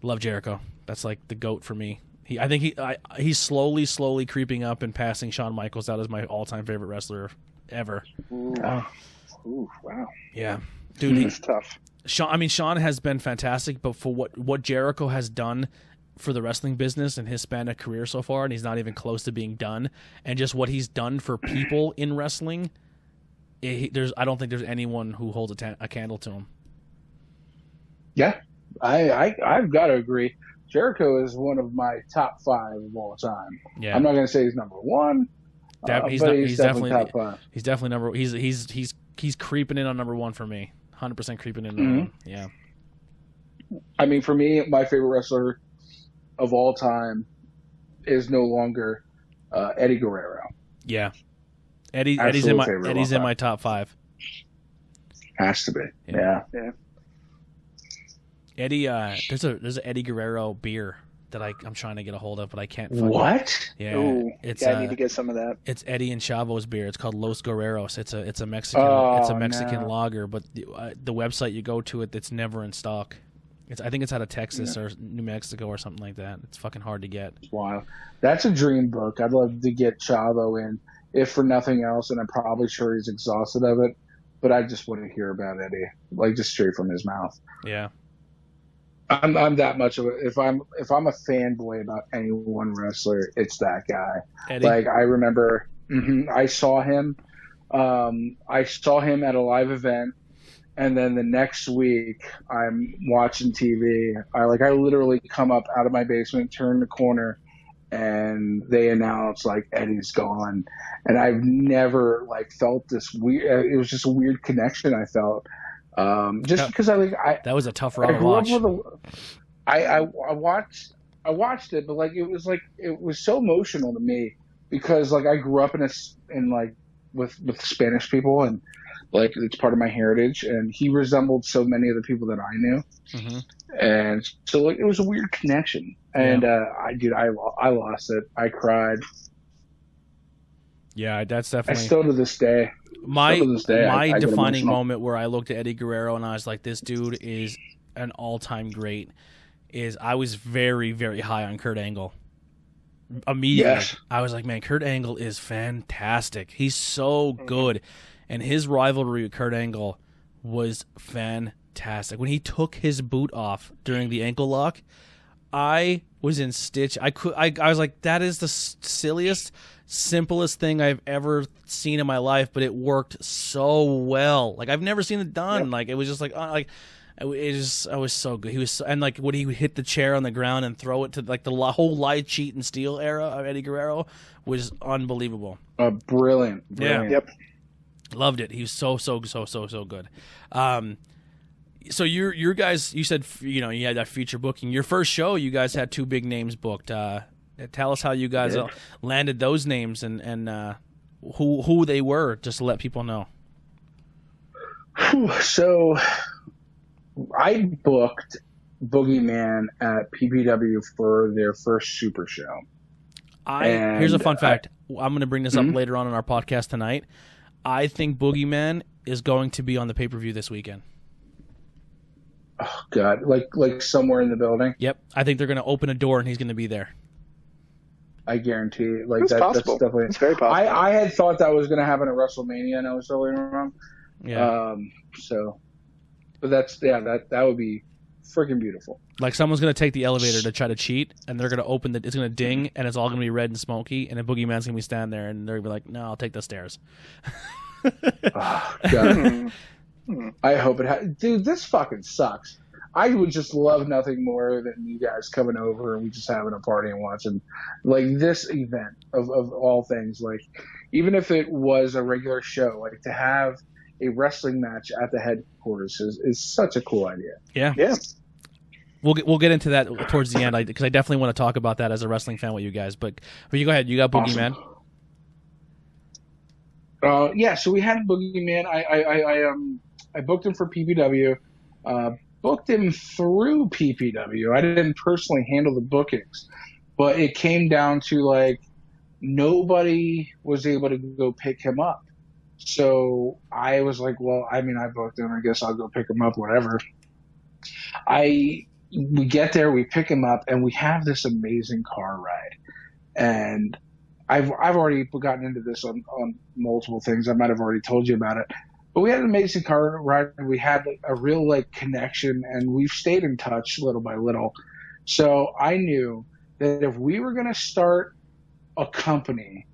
Love Jericho. That's like the GOAT for me. I think he's slowly creeping up and passing Shawn Michaels out as my all-time favorite wrestler ever. Ooh, wow. Yeah, dude, That's tough. Shawn has been fantastic, but for what Jericho has done for the wrestling business in his span of career so far, and he's not even close to being done, and just what he's done for people in wrestling, I don't think there's anyone who holds a candle to him. Yeah, I've got to agree. Jericho is one of my top 5 of all time. Yeah, I'm not going to say he's number 1. He's definitely top 5. He's definitely number. He's creeping in on number 1 for me. 100% creeping in. On 1. Yeah. I mean, for me, my favorite wrestler of all time is no longer Eddie Guerrero. Yeah, Eddie's in my top 5. Has to be. Yeah. Eddie, there's an Eddie Guerrero beer that I'm trying to get a hold of, but I can't find What? it. Yeah, Ooh, it's I need to get some of that. It's Eddie and Chavo's beer. It's called Los Guerreros. It's a Mexican no. lager, but the website you go to it's never in stock. I think it's out of Texas or New Mexico or something like that. It's fucking hard to get. Wow. That's a dream book. I'd love to get Chavo in, if for nothing else, and I'm probably sure he's exhausted of it, but I just want to hear about Eddie, like just straight from his mouth. Yeah. I'm that much of a if I'm a fanboy about any one wrestler, it's that guy. Eddie? Like I remember I saw him at a live event, and then the next week I'm watching TV. I literally come up out of my basement, turn the corner, and they announced like Eddie's gone, and I've never like felt this weird. It was just a weird connection I felt, just because that was a tough I round to grew up watch. with I watched it, but like it was so emotional to me because like I grew up with Spanish people, and like it's part of my heritage, and he resembled so many of the people that I knew. Mm-hmm. And so like it was a weird connection, and I lost it. I cried. Yeah, that's definitely. I still to this day. My I get defining emotional. moment where I looked at Eddie Guerrero and I was like, this dude is an all-time great. Is I was very, very high on Kurt Angle. Immediately, Yes. I was like, man, Kurt Angle is fantastic. He's so good, and his rivalry with Kurt Angle was fantastic. When he took his boot off during the ankle lock, I was in stitch. I was like, that is the silliest, simplest thing I've ever seen in my life, but it worked so well. Like I've never seen it done. Yep. Like it was just like it was so good. He was and like when he would hit the chair on the ground and throw it to like the whole lie, cheat, and steal era of Eddie Guerrero was unbelievable. Brilliant. Yeah. Yep. Loved it. He was so good. So your guys, you said you had that feature booking. Your first show, you guys had 2 big names booked. Tell us how you guys landed those names and who they were, just to let people know. So I booked Boogeyman at PPW for their first Super Show. Here's a fun fact. I'm going to bring this up later on in our podcast tonight. I think Boogeyman is going to be on the pay-per-view this weekend. Oh God, like somewhere in the building. Yep, I think they're going to open a door and he's going to be there. I guarantee it. Like It's possible. That's definitely. It's very possible. I had thought that was going to happen at WrestleMania, and I was totally wrong. Yeah. But that would be freaking beautiful. Like someone's going to take the elevator to try to cheat, and they're going to open it's going to ding, and it's all going to be red and smoky, and a Boogeyman's going to be standing there, and they're going to be like, no, I'll take the stairs. Oh, God. I hope it dude, this fucking sucks. I would just love nothing more than you guys coming over and we just having a party and watching like this event of all things. Like even if it was a regular show, like to have a wrestling match at the headquarters is such a cool idea. Yeah. Yeah. We'll get into that towards the end because I definitely want to talk about that as a wrestling fan with you guys. But you go ahead. You got Boogeyman. Yeah. So we had Boogeyman. I booked him for PPW. Booked him through PPW. I didn't personally handle the bookings, but it came down to like nobody was able to go pick him up. So I was like, well, I mean, I booked him. I guess I'll go pick him up, whatever. We get there, we pick him up, and we have this amazing car ride. And I've already gotten into this on multiple things. I might have already told you about it. But we had an amazing car ride. We had like, a real like connection, and we've stayed in touch little by little. So I knew that if we were going to start a company,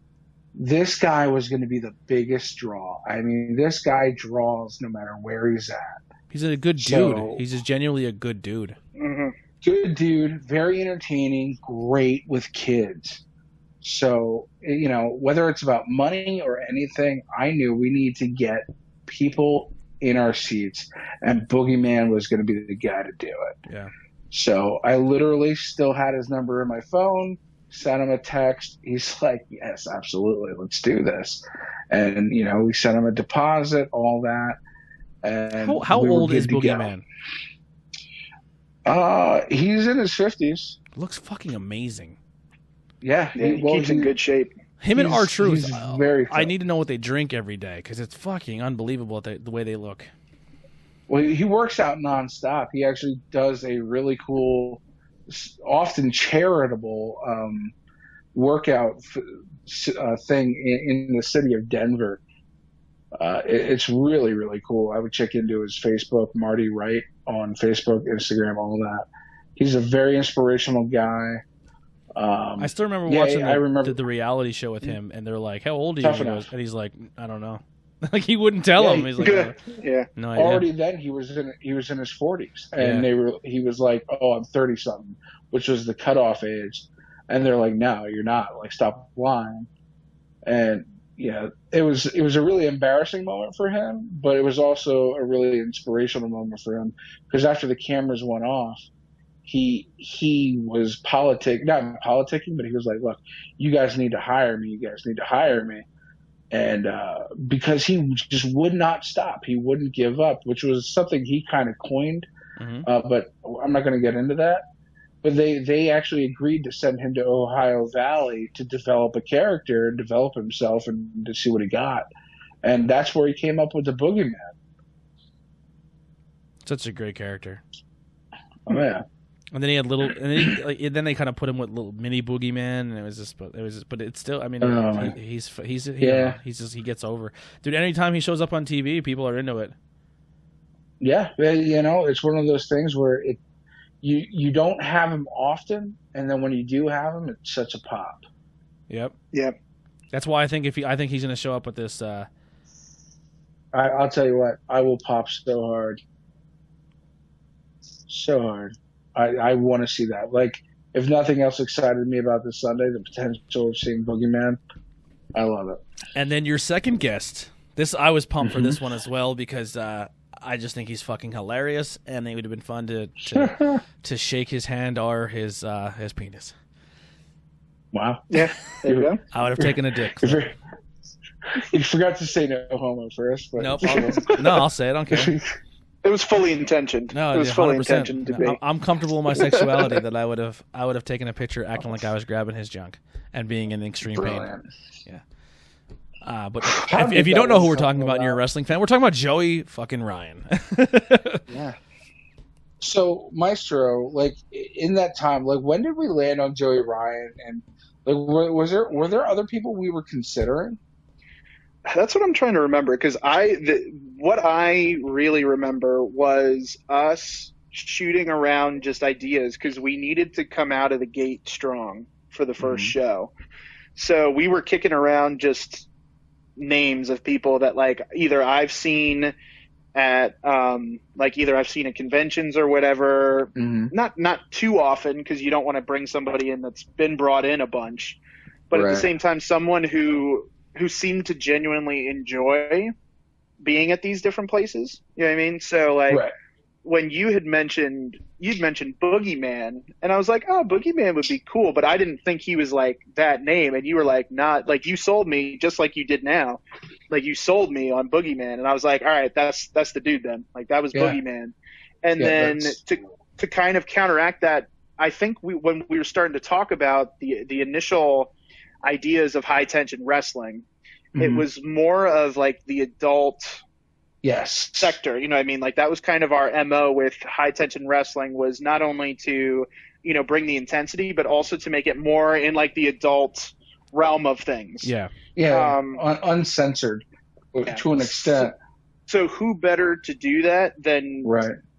this guy was going to be the biggest draw. I mean, this guy draws no matter where he's at. He's a good dude. He's just genuinely a good dude. Mm-hmm. Good dude, very entertaining, great with kids. So, whether it's about money or anything, I knew we need to get people in our seats, and Boogeyman was going to be the guy to do it. Yeah. So I literally still had his number in my phone, sent him a text. He's like, yes, absolutely. Let's do this. And, we sent him a deposit, all that. And how old is Boogeyman? He's in his 50s. Looks fucking amazing. Yeah. He keeps in good shape. Him and R-Truth, he's very fit. I need to know what they drink every day because it's fucking unbelievable the way they look. Well, he works out nonstop. He actually does a really cool, often charitable workout thing in the city of Denver. It's really, really cool. I would check into his Facebook, Marty Wright on Facebook, Instagram, all that. He's a very inspirational guy. I still remember watching the reality show with him, and they're like, "How old are you?" And he's like, "I don't know." Like he wouldn't tell him. He's like, no idea. Already then he was in his 40s, and he was like, "Oh, I'm 30 something," which was the cutoff age. And they're like, no, you're not. Like, stop lying. And yeah, it was a really embarrassing moment for him, but it was also a really inspirational moment for him because after the cameras went off, he was not politicking, but he was like, look, you guys need to hire me. You guys need to hire me. And because he just would not stop, he wouldn't give up, which was something he kind of coined. But I'm not going to get into that. But they actually agreed to send him to Ohio Valley to develop a character and develop himself and to see what he got. And that's where he came up with the Boogeyman. Such a great character. Oh yeah. And then he had then they kind of put him with little mini Boogeyman, and it was just, but it's still. I mean, he gets over. Dude, anytime he shows up on TV, people are into it. Yeah, it's one of those things where you don't have him often, and then when you do have him, it's such a pop. Yep. That's why I think he's going to show up with this. I'll tell you what, I will pop so hard. So hard. I want to see that. Like, if nothing else excited me about this Sunday, the potential of seeing Boogeyman, I love it. And then your second guest. I was pumped for this one as well because I just think he's fucking hilarious, and it would have been fun to shake his hand or his penis. Wow. Yeah, there you go. I would have taken a dick. You forgot to say no homo first. But... Nope. I'll say it. I don't care. It was fully intentioned. No, it was 100%. fully intentioned to be. I'm comfortable in my sexuality that I would have taken a picture acting like I was grabbing his junk and being in extreme Brilliant. pain. Yeah. But if you don't know who we're talking about and you're a wrestling fan, we're talking about Joey fucking Ryan. Yeah. So Maestro, like in that time, like when did we land on Joey Ryan, and like were there other people we were considering? That's what I'm trying to remember, because what I really remember was us shooting around just ideas because we needed to come out of the gate strong for the first show. So we were kicking around just names of people that like either I've seen at either I've seen at conventions or whatever. Not too often because you don't want to bring somebody in that's been brought in a bunch, but at the same time someone who seemed to genuinely enjoy being at these different places. You know what I mean? So like when you'd mentioned Boogeyman, and I was like, oh, Boogeyman would be cool, but I didn't think he was like that name. And you were like, not like, you sold me just like you did now. Like you sold me on Boogeyman. And I was like, all right, that's the dude then. Like that was Boogeyman. And then to kind of counteract that, I think when we were starting to talk about the initial ideas of high tension wrestling, it was more of like the adult sector, you know what I mean? Like that was kind of our MO with high tension wrestling, was not only to, bring the intensity, but also to make it more in like the adult realm of things. Uncensored to an extent. So who better to do that than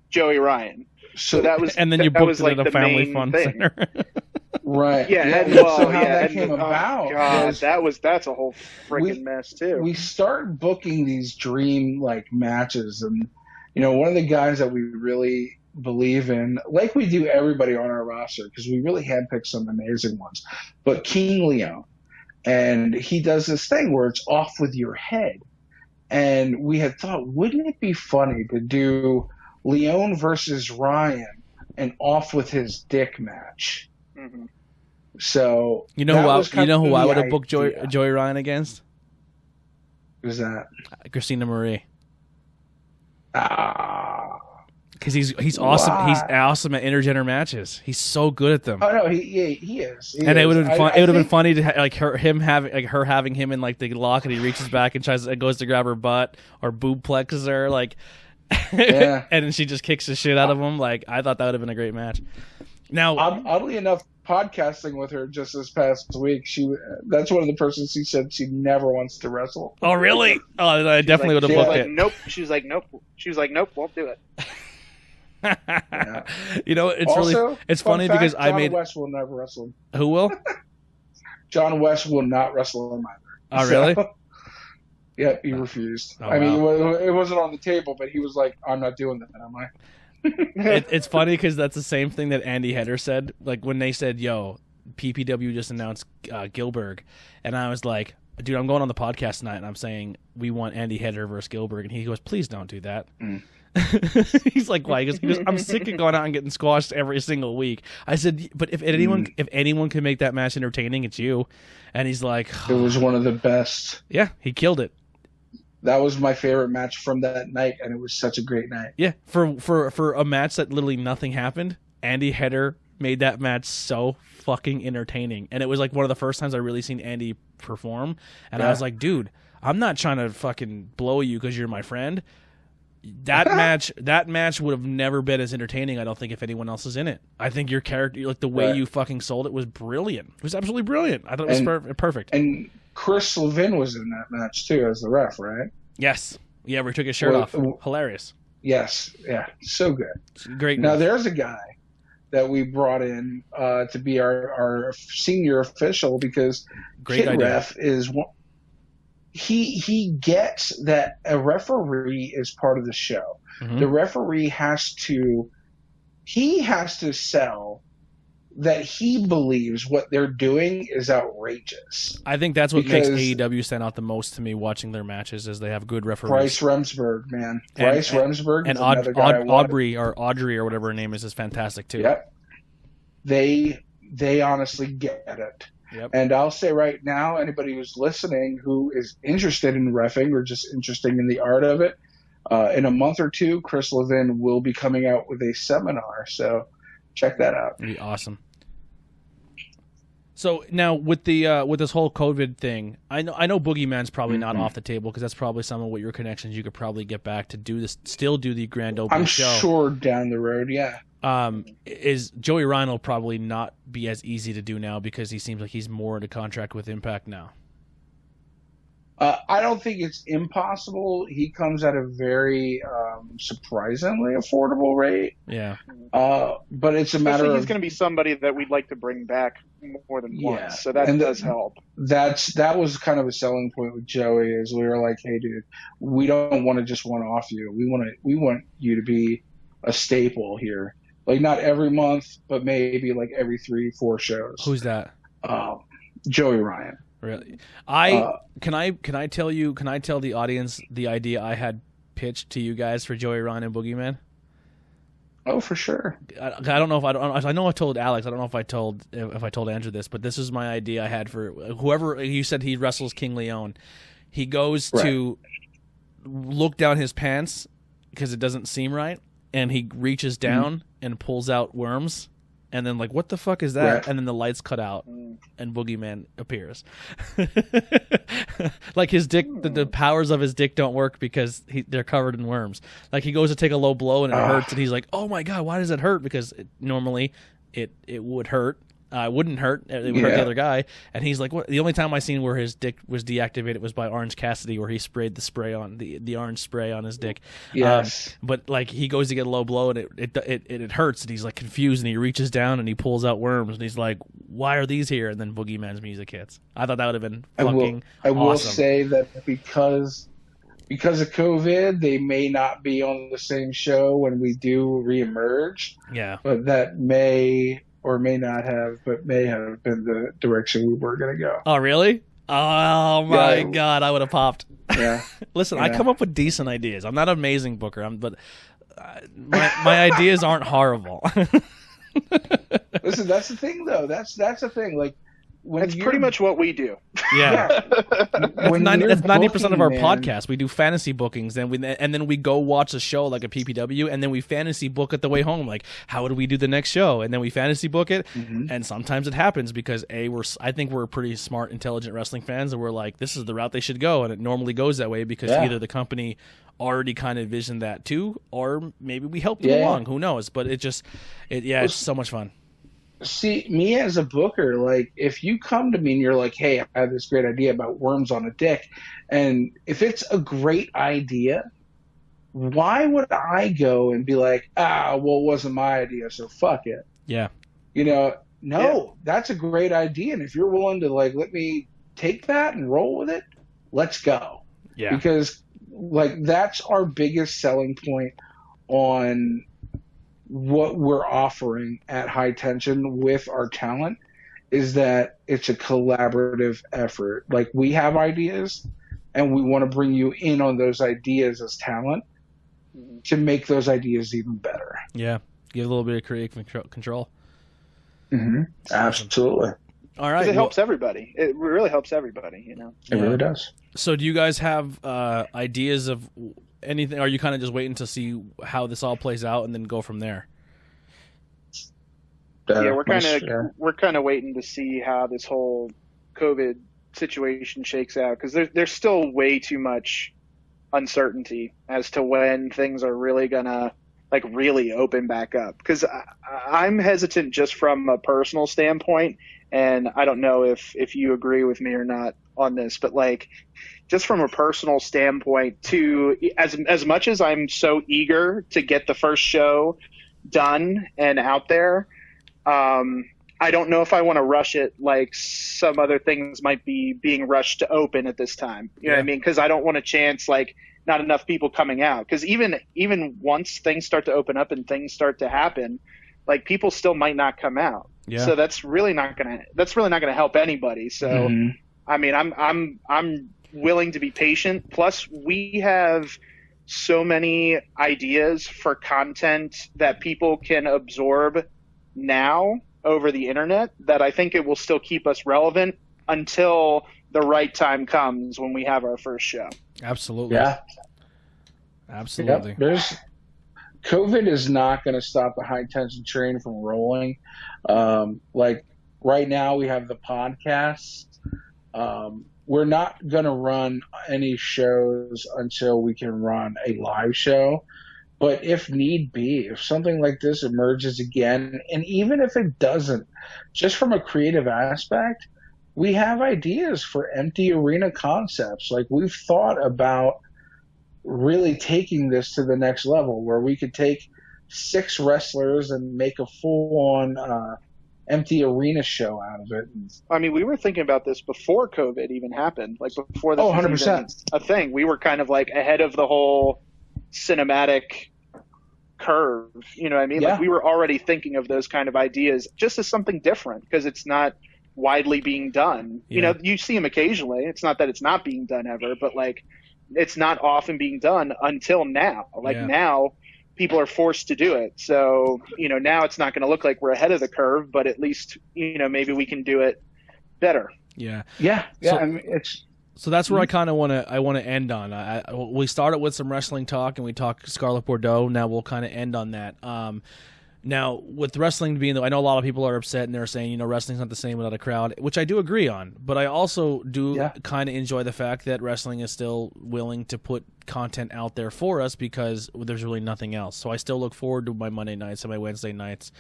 Joey Ryan? So that was, and then you booked it at a family fun center. Right. Yeah. So how that came about? God, that's a whole freaking mess too. We start booking these dream like matches, and one of the guys that we really believe in, like we do everybody on our roster, because we really handpick some amazing ones. But King Leon, and he does this thing where it's off with your head, and we had thought, wouldn't it be funny to do Leon versus Ryan, an off with his dick match? So who I would have booked Joey Ryan against? Who's that? Christina Marie. Because he's awesome. Why? He's awesome at intergender matches. He's so good at them. Oh no, he is. It would have been fun. It would have been funny to like her having him in like the lock, and he reaches back and goes to grab her butt or boob plexes her like, and then she just kicks the shit out of him. Like I thought that would have been a great match. Now, oddly enough, podcasting with her just this past week, that's one of the persons she said she never wants to wrestle. Oh really? Oh, I definitely would have booked it. Nope. She was like, nope. Won't do it. It's funny fact, because John West will never wrestle him. Who will? John West will not wrestle him either. Oh really? Yeah, he refused. Oh, mean, it wasn't on the table, but he was like, I'm not doing that, am I? It's funny because that's the same thing that Andy Header said. Like when they said, "Yo, PPW just announced Gilbert, and I was like, dude, I'm going on the podcast tonight, and I'm saying we want Andy Heder versus Gilbert, and he goes, please don't do that. He's like, why? He goes, I'm sick of going out and getting squashed every single week. I said, but if anyone can make that match entertaining, it's you. And he's like, it was one of the best. Yeah, he killed it. That was my favorite match from that night, and it was such a great night. Yeah, for a match that literally nothing happened, Andy Heder made that match so fucking entertaining. And it was like one of the first times I really seen Andy perform. And I was like, dude, I'm not trying to fucking blow you because you're my friend. That match would have never been as entertaining, I don't think, if anyone else is in it. I think your character, like the way you fucking sold it, was brilliant. It was absolutely brilliant. I thought it was perfect. And Chris Levin was in that match too as the ref, right? Yes. Yeah, where he took his shirt off. Hilarious. Yes. Yeah. So good. Great. Now there's a guy that we brought in to be our senior official because Kid Ref is one. He gets that a referee is part of the show. Mm-hmm. The referee has to sell that he believes what they're doing is outrageous. I think that's what makes AEW stand out the most to me watching their matches is they have good referees. Bryce Remsburg, man. Bryce Remsburg and Audrey or whatever her name is fantastic too. Yep. They honestly get it. Yep. And I'll say right now, anybody who's listening who is interested in reffing or just interested in the art of it, in a month or two, Chris Levin will be coming out with a seminar. So check that out. That'd be awesome. So now with the with this whole COVID thing, I know Boogeyman's probably not off the table because that's probably some of what your connections you could probably get back to do this, still do the grand opening show. I'm sure down the road, yeah. Is Joey Ryan will probably not be as easy to do now because he seems like he's more into contract with Impact now. I don't think it's impossible. He comes at a very surprisingly affordable rate. Yeah. But it's a matter of... he's going to be somebody that we'd like to bring back more than once, so that does help. That was kind of a selling point with Joey is we were like, hey, dude, we don't want to just one-off you. We want you to be a staple here. Like not every month, but maybe like every 3-4 shows. Who's that? Joey Ryan. Really? Can I tell the audience the idea I had pitched to you guys for Joey Ryan and Boogeyman? Oh, for sure. I don't know if I know I told Alex. I don't know if I told Andrew this, but this is my idea I had for whoever you said he wrestles King Leon. He goes to look down his pants because it doesn't seem right, and he reaches down and pulls out worms. And then, like, what the fuck is that? Right. And then the lights cut out, and Boogeyman appears. Like, his dick, the powers of his dick don't work because they're covered in worms. Like, he goes to take a low blow, and it hurts, and he's like, oh, my God, why does it hurt? Because normally it would hurt. Wouldn't hurt. It would hurt the other guy. And he's like, what? The only time I seen where his dick was deactivated was by Orange Cassidy, where he sprayed the spray on the orange spray on his dick. Yes. But like he goes to get a low blow and it hurts, and he's like confused, and he reaches down and he pulls out worms, and he's like, why are these here? And then Boogeyman's music hits. I thought that would have been fucking I will awesome. say that because of COVID, they may not be on the same show when we do reemerge. Yeah. But that may or may not have, but may have been the direction we were going to go. Oh, really? Oh, my God. I would have popped. Yeah. Listen, I come up with decent ideas. I'm not an amazing booker, but my ideas aren't horrible. Listen, that's the thing, though. That's the thing. Like, That's pretty much what we do. Yeah. That's 90% of our podcast. We do fantasy bookings, and then we go watch a show like a PPW, and then we fantasy book it the way home. Like, how would we do the next show? And then we fantasy book it, and sometimes it happens because I think we're pretty smart, intelligent wrestling fans, and we're like, this is the route they should go, and it normally goes that way because either the company already kind of envisioned that too, or maybe we helped them along. Who knows? But it's so much fun. See, me as a booker, like, if you come to me and you're like, hey, I have this great idea about worms on a dick, and if it's a great idea, why would I go and be like, well, it wasn't my idea, so fuck it? Yeah. That's a great idea, and if you're willing to, like, let me take that and roll with it, let's go. Yeah. Because, like, that's our biggest selling point on what we're offering at High Tension with our talent is that it's a collaborative effort. Like, we have ideas, and we want to bring you in on those ideas as talent to make those ideas even better. Yeah, give a little bit of creative control. Mm-hmm. Absolutely. All right, it helps everybody. It really helps everybody, you know. It really does. So, do you guys have ideas of anything? Or are you kind of just waiting to see how this all plays out and then go from there? Yeah, we're kind of waiting to see how this whole COVID situation shakes out, because there's still way too much uncertainty as to when things are really gonna like really open back up. Because I'm hesitant just from a personal standpoint, and I don't know if you agree with me or not on this, but like just from a personal standpoint, to as much as I'm so eager to get the first show done and out there. I don't know if I want to rush it like some other things might be being rushed to open at this time. You know what I mean? Because I don't want to chance like not enough people coming out. Because even once things start to open up and things start to happen, like people still might not come out. Yeah. So that's really not gonna help anybody. So I mean, I'm willing to be patient. Plus, we have so many ideas for content that people can absorb now over the internet that I think it will still keep us relevant until the right time comes when we have our first show. Absolutely. Yeah. Absolutely. Yep. COVID is not going to stop the high tension train from rolling. Like right now we have the podcast. We're not going to run any shows until we can run a live show. But if need be, if something like this emerges again, and even if it doesn't, just from a creative aspect, we have ideas for empty arena concepts. Like, we've thought about really taking this to the next level, where we could take 6 wrestlers and make a full-on empty arena show out of it. I mean, we were thinking about this before COVID even happened. Like, before this was 100%. even a thing. We were kind of like ahead of the whole cinematic curve, you know what I mean? Yeah. Like, we were already thinking of those kind of ideas just as something different, because it's not widely being done. Yeah. You know, you see them occasionally. It's not that it's not being done ever, but like, it's not often being done until now. Like, now people are forced to do it. So, you know, now it's not going to look like we're ahead of the curve, but at least, you know, maybe we can do it better. Yeah. Yeah. So, I mean, so that's where I kind of want to end on. We started with some wrestling talk, and we talked Scarlett Bordeaux. Now we'll kind of end on that. Now, with wrestling being, I know a lot of people are upset and they're saying, you know, wrestling's not the same without a crowd, which I do agree on. But I also do kind of enjoy the fact that wrestling is still willing to put content out there for us, because there's really nothing else. So I still look forward to my Monday nights and my Wednesday nights.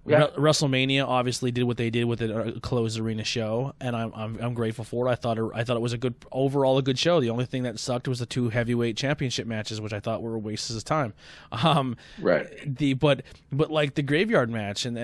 WrestleMania obviously did what they did with a closed arena show, and I'm grateful for it. I thought it was a good show. The only thing that sucked was the 2 heavyweight championship matches, which I thought were wastes of time. right. But like the graveyard match, and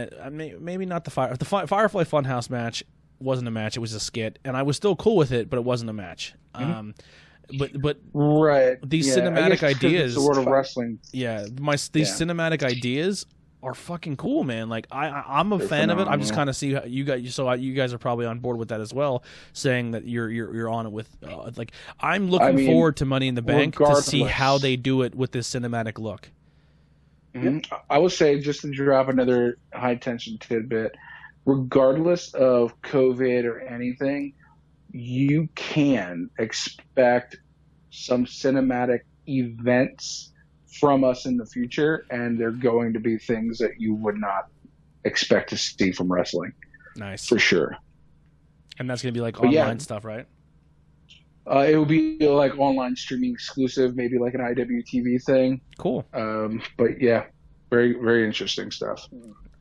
maybe not the Firefly Funhouse match wasn't a match. It was a skit, and I was still cool with it, but it wasn't a match. But right, these cinematic ideas, the word of wrestling. These cinematic ideas are fucking cool, man. Like I'm a fan of it. I'm just kind of see how you guys. So you guys are probably on board with that as well, saying that you're on it with. Like I'm looking forward to Money in the Bank to see how they do it with this cinematic look. Mm-hmm. I would say, just to drop another high tension tidbit, regardless of COVID or anything, you can expect some cinematic events from us in the future, and they're going to be things that you would not expect to see from wrestling. Nice. For sure. And that's going to be like online stuff, right? It will be like online streaming exclusive, maybe like an IWTV thing. Cool. But yeah, very, very interesting stuff.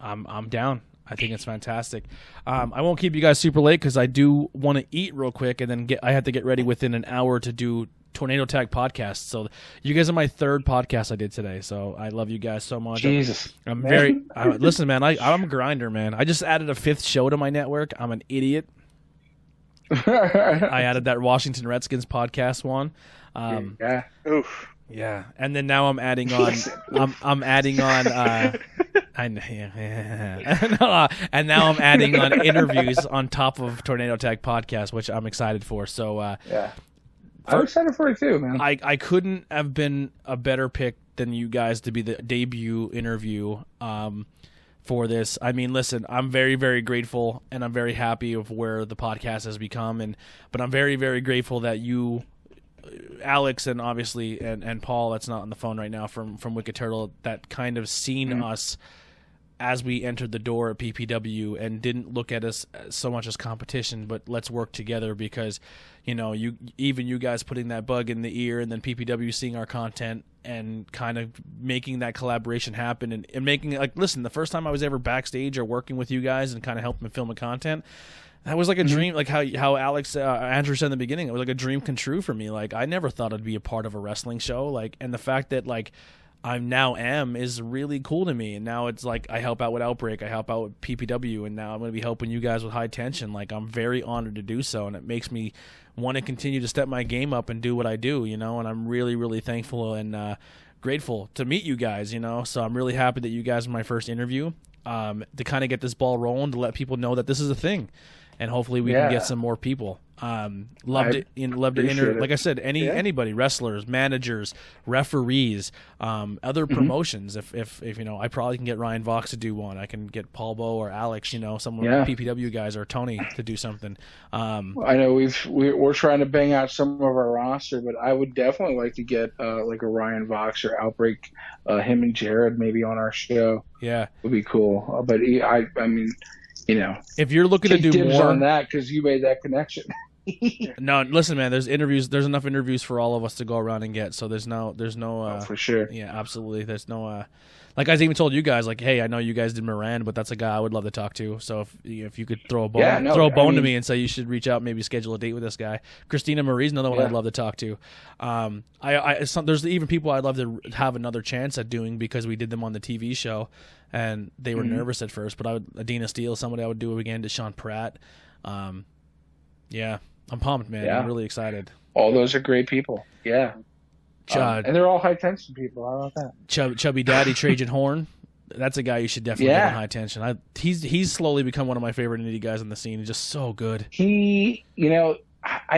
I'm down. I think it's fantastic. I won't keep you guys super late because I do want to eat real quick, and then I have to get ready within an hour to do Tornado Tag podcast. So you guys are my 3rd podcast I did today. So I love you guys so much. Jesus, I'm very listen, man. I'm a grinder, man. I just added a 5th show to my network. I'm an idiot. I added that Washington Redskins podcast one. Oof. Yeah, and then now I'm adding on. I'm adding on. Yeah. And now I'm adding on interviews on top of Tornado Tag Podcast, which I'm excited for. So yeah, I'm excited for it too, man. I couldn't have been a better pick than you guys to be the debut interview for this. I mean, listen, I'm very, very grateful, and I'm very happy of where the podcast has become. But I'm very, very grateful that you, Alex, and obviously and Paul, that's not on the phone right now, from Wicked Turtle, that kind of seen us as we entered the door at PPW and didn't look at us so much as competition, but let's work together because, you guys putting that bug in the ear and then PPW seeing our content and kind of making that collaboration happen and making it listen, the first time I was ever backstage or working with you guys and kind of helping film the content, that was like a dream, like how Alex, Andrew said in the beginning, it was like a dream come true for me. Like I never thought I'd be a part of a wrestling show. And the fact that I now am is really cool to me. And now it's I help out with Outbreak, I help out with PPW, and now I'm going to be helping you guys with High Tension. I'm very honored to do so, and it makes me want to continue to step my game up and do what I do, and I'm really, really thankful and grateful to meet you guys, so I'm really happy that you guys are my first interview, to kind of get this ball rolling, to let people know that this is a thing, and hopefully we can get some more people. Love to like I said, anybody, wrestlers, managers, referees, other promotions. If I probably can get Ryan Vox to do one. I can get Paul Bo or Alex, some of the PPW guys, or Tony to do something. I know we're trying to bang out some of our roster, but I would definitely like to get a Ryan Vox or Outbreak, him and Jared maybe on our show. Yeah, would be cool. But I mean, if you're looking to do more on that, because you made that connection. No, listen, man. There's enough interviews for all of us to go around and get. So there's no. For sure. Yeah, absolutely. There's no. Like I even told you guys, hey, I know you guys did Moran, but that's a guy I would love to talk to. So if you could throw a bone, to me and say you should reach out, maybe schedule a date with this guy. Christina Marie is another one I'd love to talk to. There's even people I'd love to have another chance at doing because we did them on the TV show, and they were nervous at first. But Adina Steele, somebody I would do it again. Deshaun Pratt. Yeah. I'm pumped, man. Yeah. I'm really excited. All those are great people. Yeah. And they're all High Tension people. How about that? Chubby Daddy, Trajan Horn. That's a guy you should definitely get on High Tension. He's slowly become one of my favorite indie guys on the scene. He's just so good. I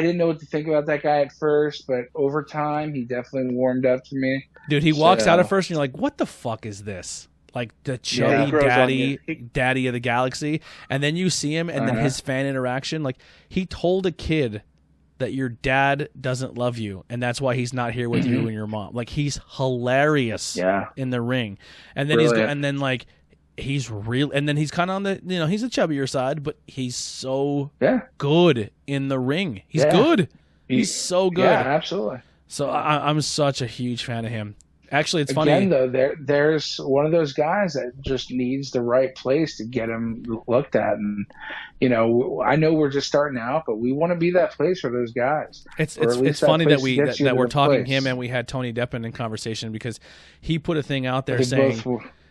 didn't know what to think about that guy at first, but over time, he definitely warmed up to me. Dude, he walks out at first and you're like, what the fuck is this? Like the chubby daddy of the galaxy. And then you see him and then his fan interaction. He told a kid that your dad doesn't love you and that's why he's not here with you and your mom. He's hilarious in the ring. And then he's real, and then he's kind of on the, he's a chubbier side, but he's so good in the ring. He's good. He's so good. Yeah, absolutely. So I'm such a huge fan of him. Actually, it's funny. Again, though, there's one of those guys that just needs the right place to get him looked at. And, I know we're just starting out, but we want to be that place for those guys. It's funny that we're talking him and we had Tony Deppen in conversation because he put a thing out there saying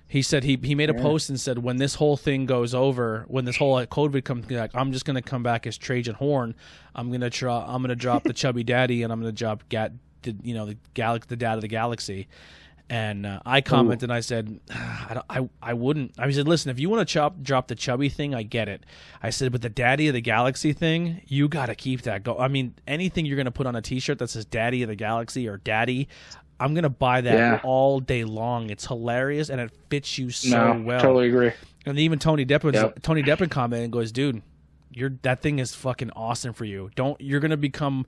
he said he made a post and said when this whole thing goes over, when this whole COVID comes back, I'm just going to come back as Trajan Horn. I'm going to drop the chubby daddy and I'm going to drop the dad of the galaxy. And I commented and I said, I wouldn't. I said, listen, if you want to drop the chubby thing, I get it. I said, but the daddy of the galaxy thing, you got to keep that go. I mean, anything you're going to put on a T-shirt that says daddy of the galaxy or daddy, I'm going to buy that all day long. It's hilarious and it fits you so well. Totally agree. And even Tony Deppen commented and goes, dude, that thing is fucking awesome for you. You're going to become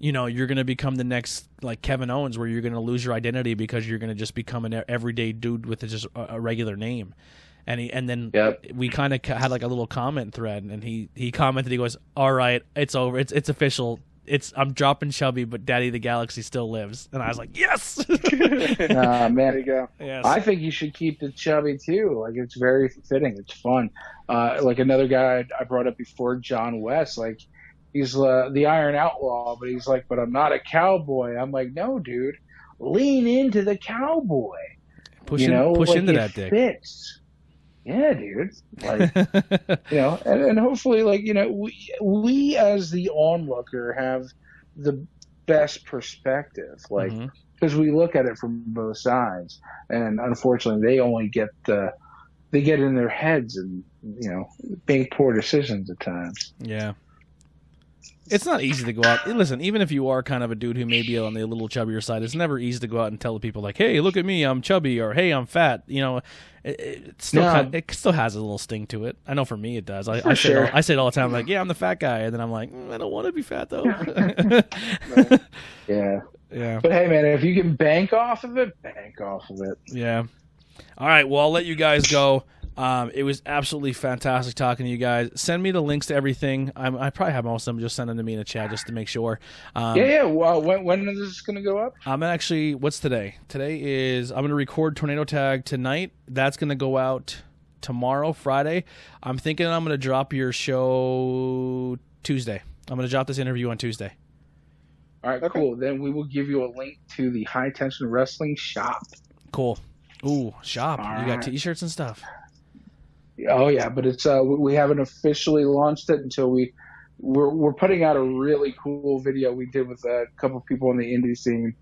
the next Kevin Owens, where you're going to lose your identity because you're going to just become an everyday dude with just a regular name. And then we kind of had a little comment thread, and he commented, he goes, "All right, it's over. It's official. I'm dropping chubby, but Daddy the Galaxy still lives." And I was like, "Yes." Man, there you go. Yes. I think you should keep the chubby too. It's very fitting. It's fun. Another guy I brought up before, John West. He's the Iron Outlaw, but he's but I'm not a cowboy. I'm like, no, dude, lean into the cowboy. Push into that dick. Fits. Yeah, dude. And hopefully, we as the onlooker have the best perspective, because we look at it from both sides, and unfortunately, they only get the they get in their heads and, make poor decisions at times. Yeah. It's not easy to go out. Listen, even if you are kind of a dude who may be on the little chubbier side, it's never easy to go out and tell people like, "Hey, look at me, I'm chubby," or "Hey, I'm fat." It still has a little sting to it. I know for me it does. I say it all the time, like, "Yeah, I'm the fat guy," and then I'm like, "I don't want to be fat though." Yeah. Yeah. But hey, man, if you can bank off of it, bank off of it. Yeah. All right. Well, I'll let you guys go. It was absolutely fantastic talking to you guys. Send me the links to everything. I probably have most of them. Just send them to me in the chat just to make sure. Yeah. Well, when is this going to go up? I'm actually, what's today? Today is, I'm going to record Tornado Tag tonight. That's going to go out tomorrow, Friday. I'm thinking I'm going to drop your show Tuesday. I'm going to drop this interview on Tuesday. All right, cool. Then we will give you a link to the High Tension Wrestling shop. Cool. Ooh, shop. All You got right. T-shirts and stuff. Oh yeah, but it's we haven't officially launched it until we're putting out a really cool video we did with a couple people in the indie scene,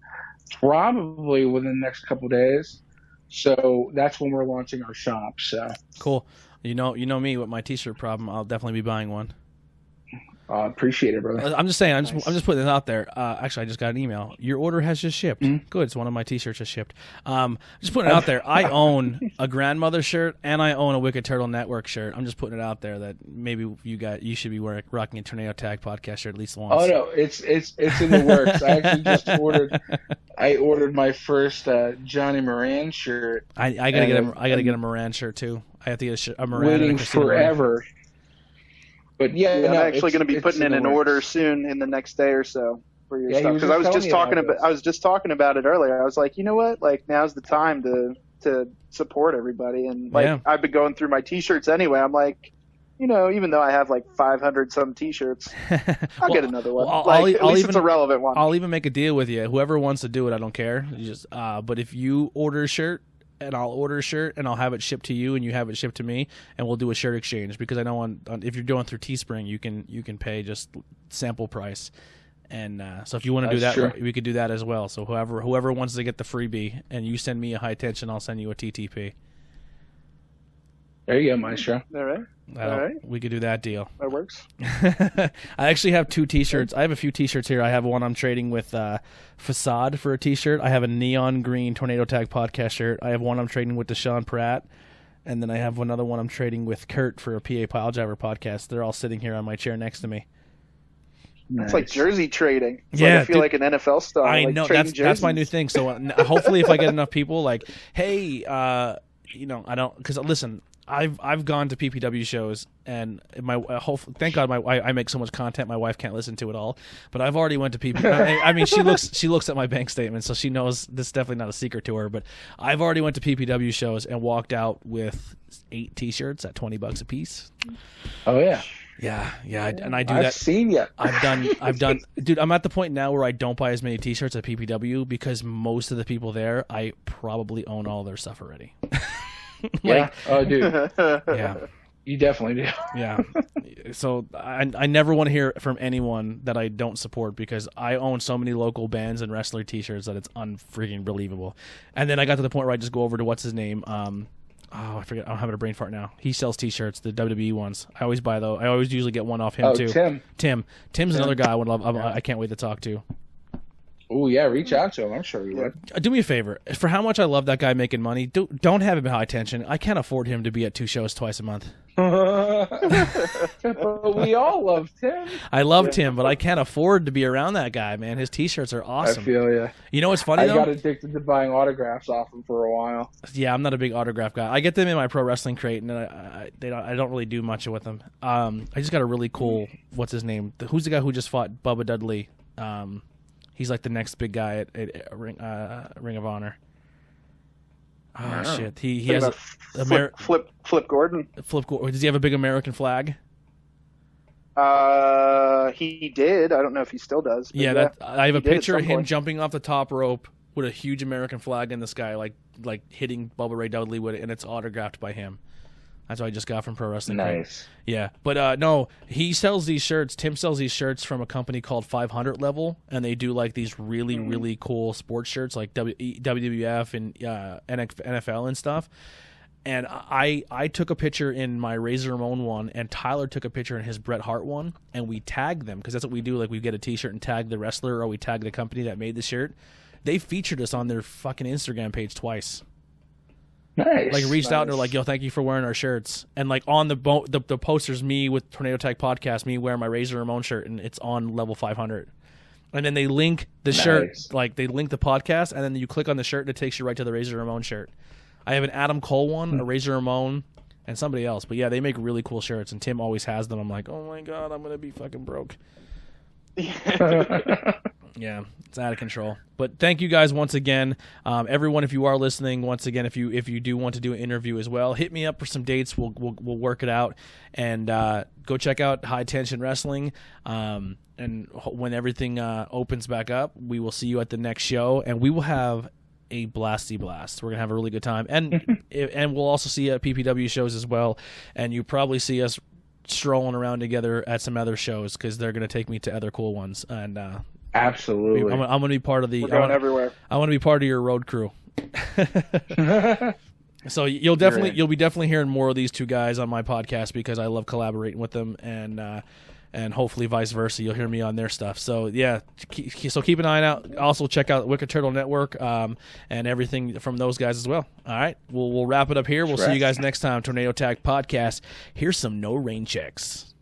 probably within the next couple days. So that's when we're launching our shop. So Cool. You know me with my T-shirt problem. I'll definitely be buying one. appreciate it, brother. I'm just saying. I'm just putting this out there. Actually, I just got an email. Your order has just shipped. Good. It's one of my T-shirts just shipped. Just putting it out there. I own a grandmother shirt and I own a Wicked Turtle Network shirt. I'm just putting it out there that maybe you should be rocking a Tornado Tag podcast shirt at least once. Oh no, it's in the works. I actually just ordered my first Johnny Moran shirt. I gotta get a Moran shirt too. I have to get a Moran. Waiting and a Christina Marie. forever. But I'm actually going to be putting in an order soon in the next day or so for your stuff. Because I was just talking about it earlier. I was like, you know what? Like, now's the time to support everybody. And I've been going through my T-shirts anyway. I'm like, even though I have like 500 some T-shirts, I'll get another one. At least it's a relevant one. I'll even make a deal with you. Whoever wants to do it, I don't care. But if you order a shirt, and I'll order a shirt and I'll have it shipped to you and you have it shipped to me and we'll do a shirt exchange, because I know if you're going through Teespring you can pay just sample price, and so if you want to do that, we could do that as well. So whoever wants to get the freebie and you send me a High Tension, I'll send you a TTP. There you go, Maestro. All right. We could do that deal. That works. I actually have 2 T-shirts. I have a few T-shirts here. I have one I'm trading with Facade for a T-shirt. I have a neon green Tornado Tag podcast shirt. I have one I'm trading with Deshaun Pratt. And then I have another one I'm trading with Kurt for a PA Piledriver podcast. They're all sitting here on my chair next to me. Nice. It's like jersey trading. I feel like an NFL star. I know. That's my new thing. So hopefully if I get enough people like, hey, I don't, because listen, I've gone to PPW shows and thank God I make so much content my wife can't listen to it all, but I've already went to PPW. I mean she looks at my bank statement, so she knows this is definitely not a secret to her, but I've already went to PPW shows and walked out with 8 T-shirts at $20 a piece. Oh yeah. Yeah, and I do I've that. seen you. I've done, dude. I'm at the point now where I don't buy as many T-shirts at PPW because most of the people there, I probably own all their stuff already. Yeah. Oh, dude. Yeah. You definitely do. Yeah. So I never want to hear from anyone that I don't support, because I own so many local bands and wrestler T-shirts that it's unfreaking believable. And then I got to the point where I just go over to what's his name. I forget. I'm having a brain fart now. He sells T-shirts, the WWE ones. I always buy those. I always usually get one off him too. Tim's another guy I would love. I can't wait to talk to. Oh yeah, reach out to him. I'm sure you would. Do me a favor. For how much I love that guy making money, don't have him at High Tension. I can't afford him to be at 2 shows twice a month. But we all love Tim. I love Tim, but I can't afford to be around that guy, man. His T-shirts are awesome. I feel you. You know what's funny though? I got addicted to buying autographs off him for a while. Yeah, I'm not a big autograph guy. I get them in my pro wrestling crate, and I don't really do much with them. I just got a really cool. What's his name? Who's the guy who just fought Bubba Dudley? He's like the next big guy at Ring of Honor. Oh shit! He has Flip Gordon. Flip Gordon. Does he have a big American flag? He did. I don't know if he still does. Yeah, I have a picture of him jumping off the top rope with a huge American flag in the sky, like hitting Bubba Ray Dudley with it, and it's autographed by him. That's what I just got from Pro Wrestling. Nice. Yeah, but no, he sells these shirts. Tim sells these shirts from a company called 500 Level, and they do like these really, really cool sports shirts like WWF and NFL and stuff. And I took a picture in my Razor Ramon one, and Tyler took a picture in his Bret Hart one, and we tagged them because that's what we do. Like, we get a T-shirt and tag the wrestler, or we tag the company that made the shirt. They featured us on their fucking Instagram page twice. Nice. Like, reached out and they're like, "Yo, thank you for wearing our shirts." And like on the posters, me with Tornado Tag Podcast, me wearing my Razor Ramon shirt, and it's on level 500. And then they link the shirt, like they link the podcast, and then you click on the shirt and it takes you right to the Razor Ramon shirt. I have an Adam Cole one, a Razor Ramon, and somebody else. But yeah, they make really cool shirts, and Tim always has them. I'm like, oh my god, I'm gonna be fucking broke. Yeah, it's out of control. But thank you guys once again, everyone. If you are listening, once again, if you do want to do an interview as well, hit me up for some dates. We'll work it out, and go check out High Tension Wrestling. And when everything opens back up, we will see you at the next show, and we will have a blasty blast. We're gonna have a really good time, and we'll also see you at PPW shows as well. And you probably see us strolling around together at some other shows because they're gonna take me to other cool ones. And absolutely, I'm gonna be part of the. We're going everywhere. I want to be part of your road crew. So you'll be definitely hearing more of these two guys on my podcast because I love collaborating with them, and hopefully vice versa. You'll hear me on their stuff. So yeah, so keep an eye out. Also check out Wicked Turtle Network and everything from those guys as well. All right, we'll wrap it up here. We'll see you guys next time. Tornado Tag Podcast. Here's some no rain checks.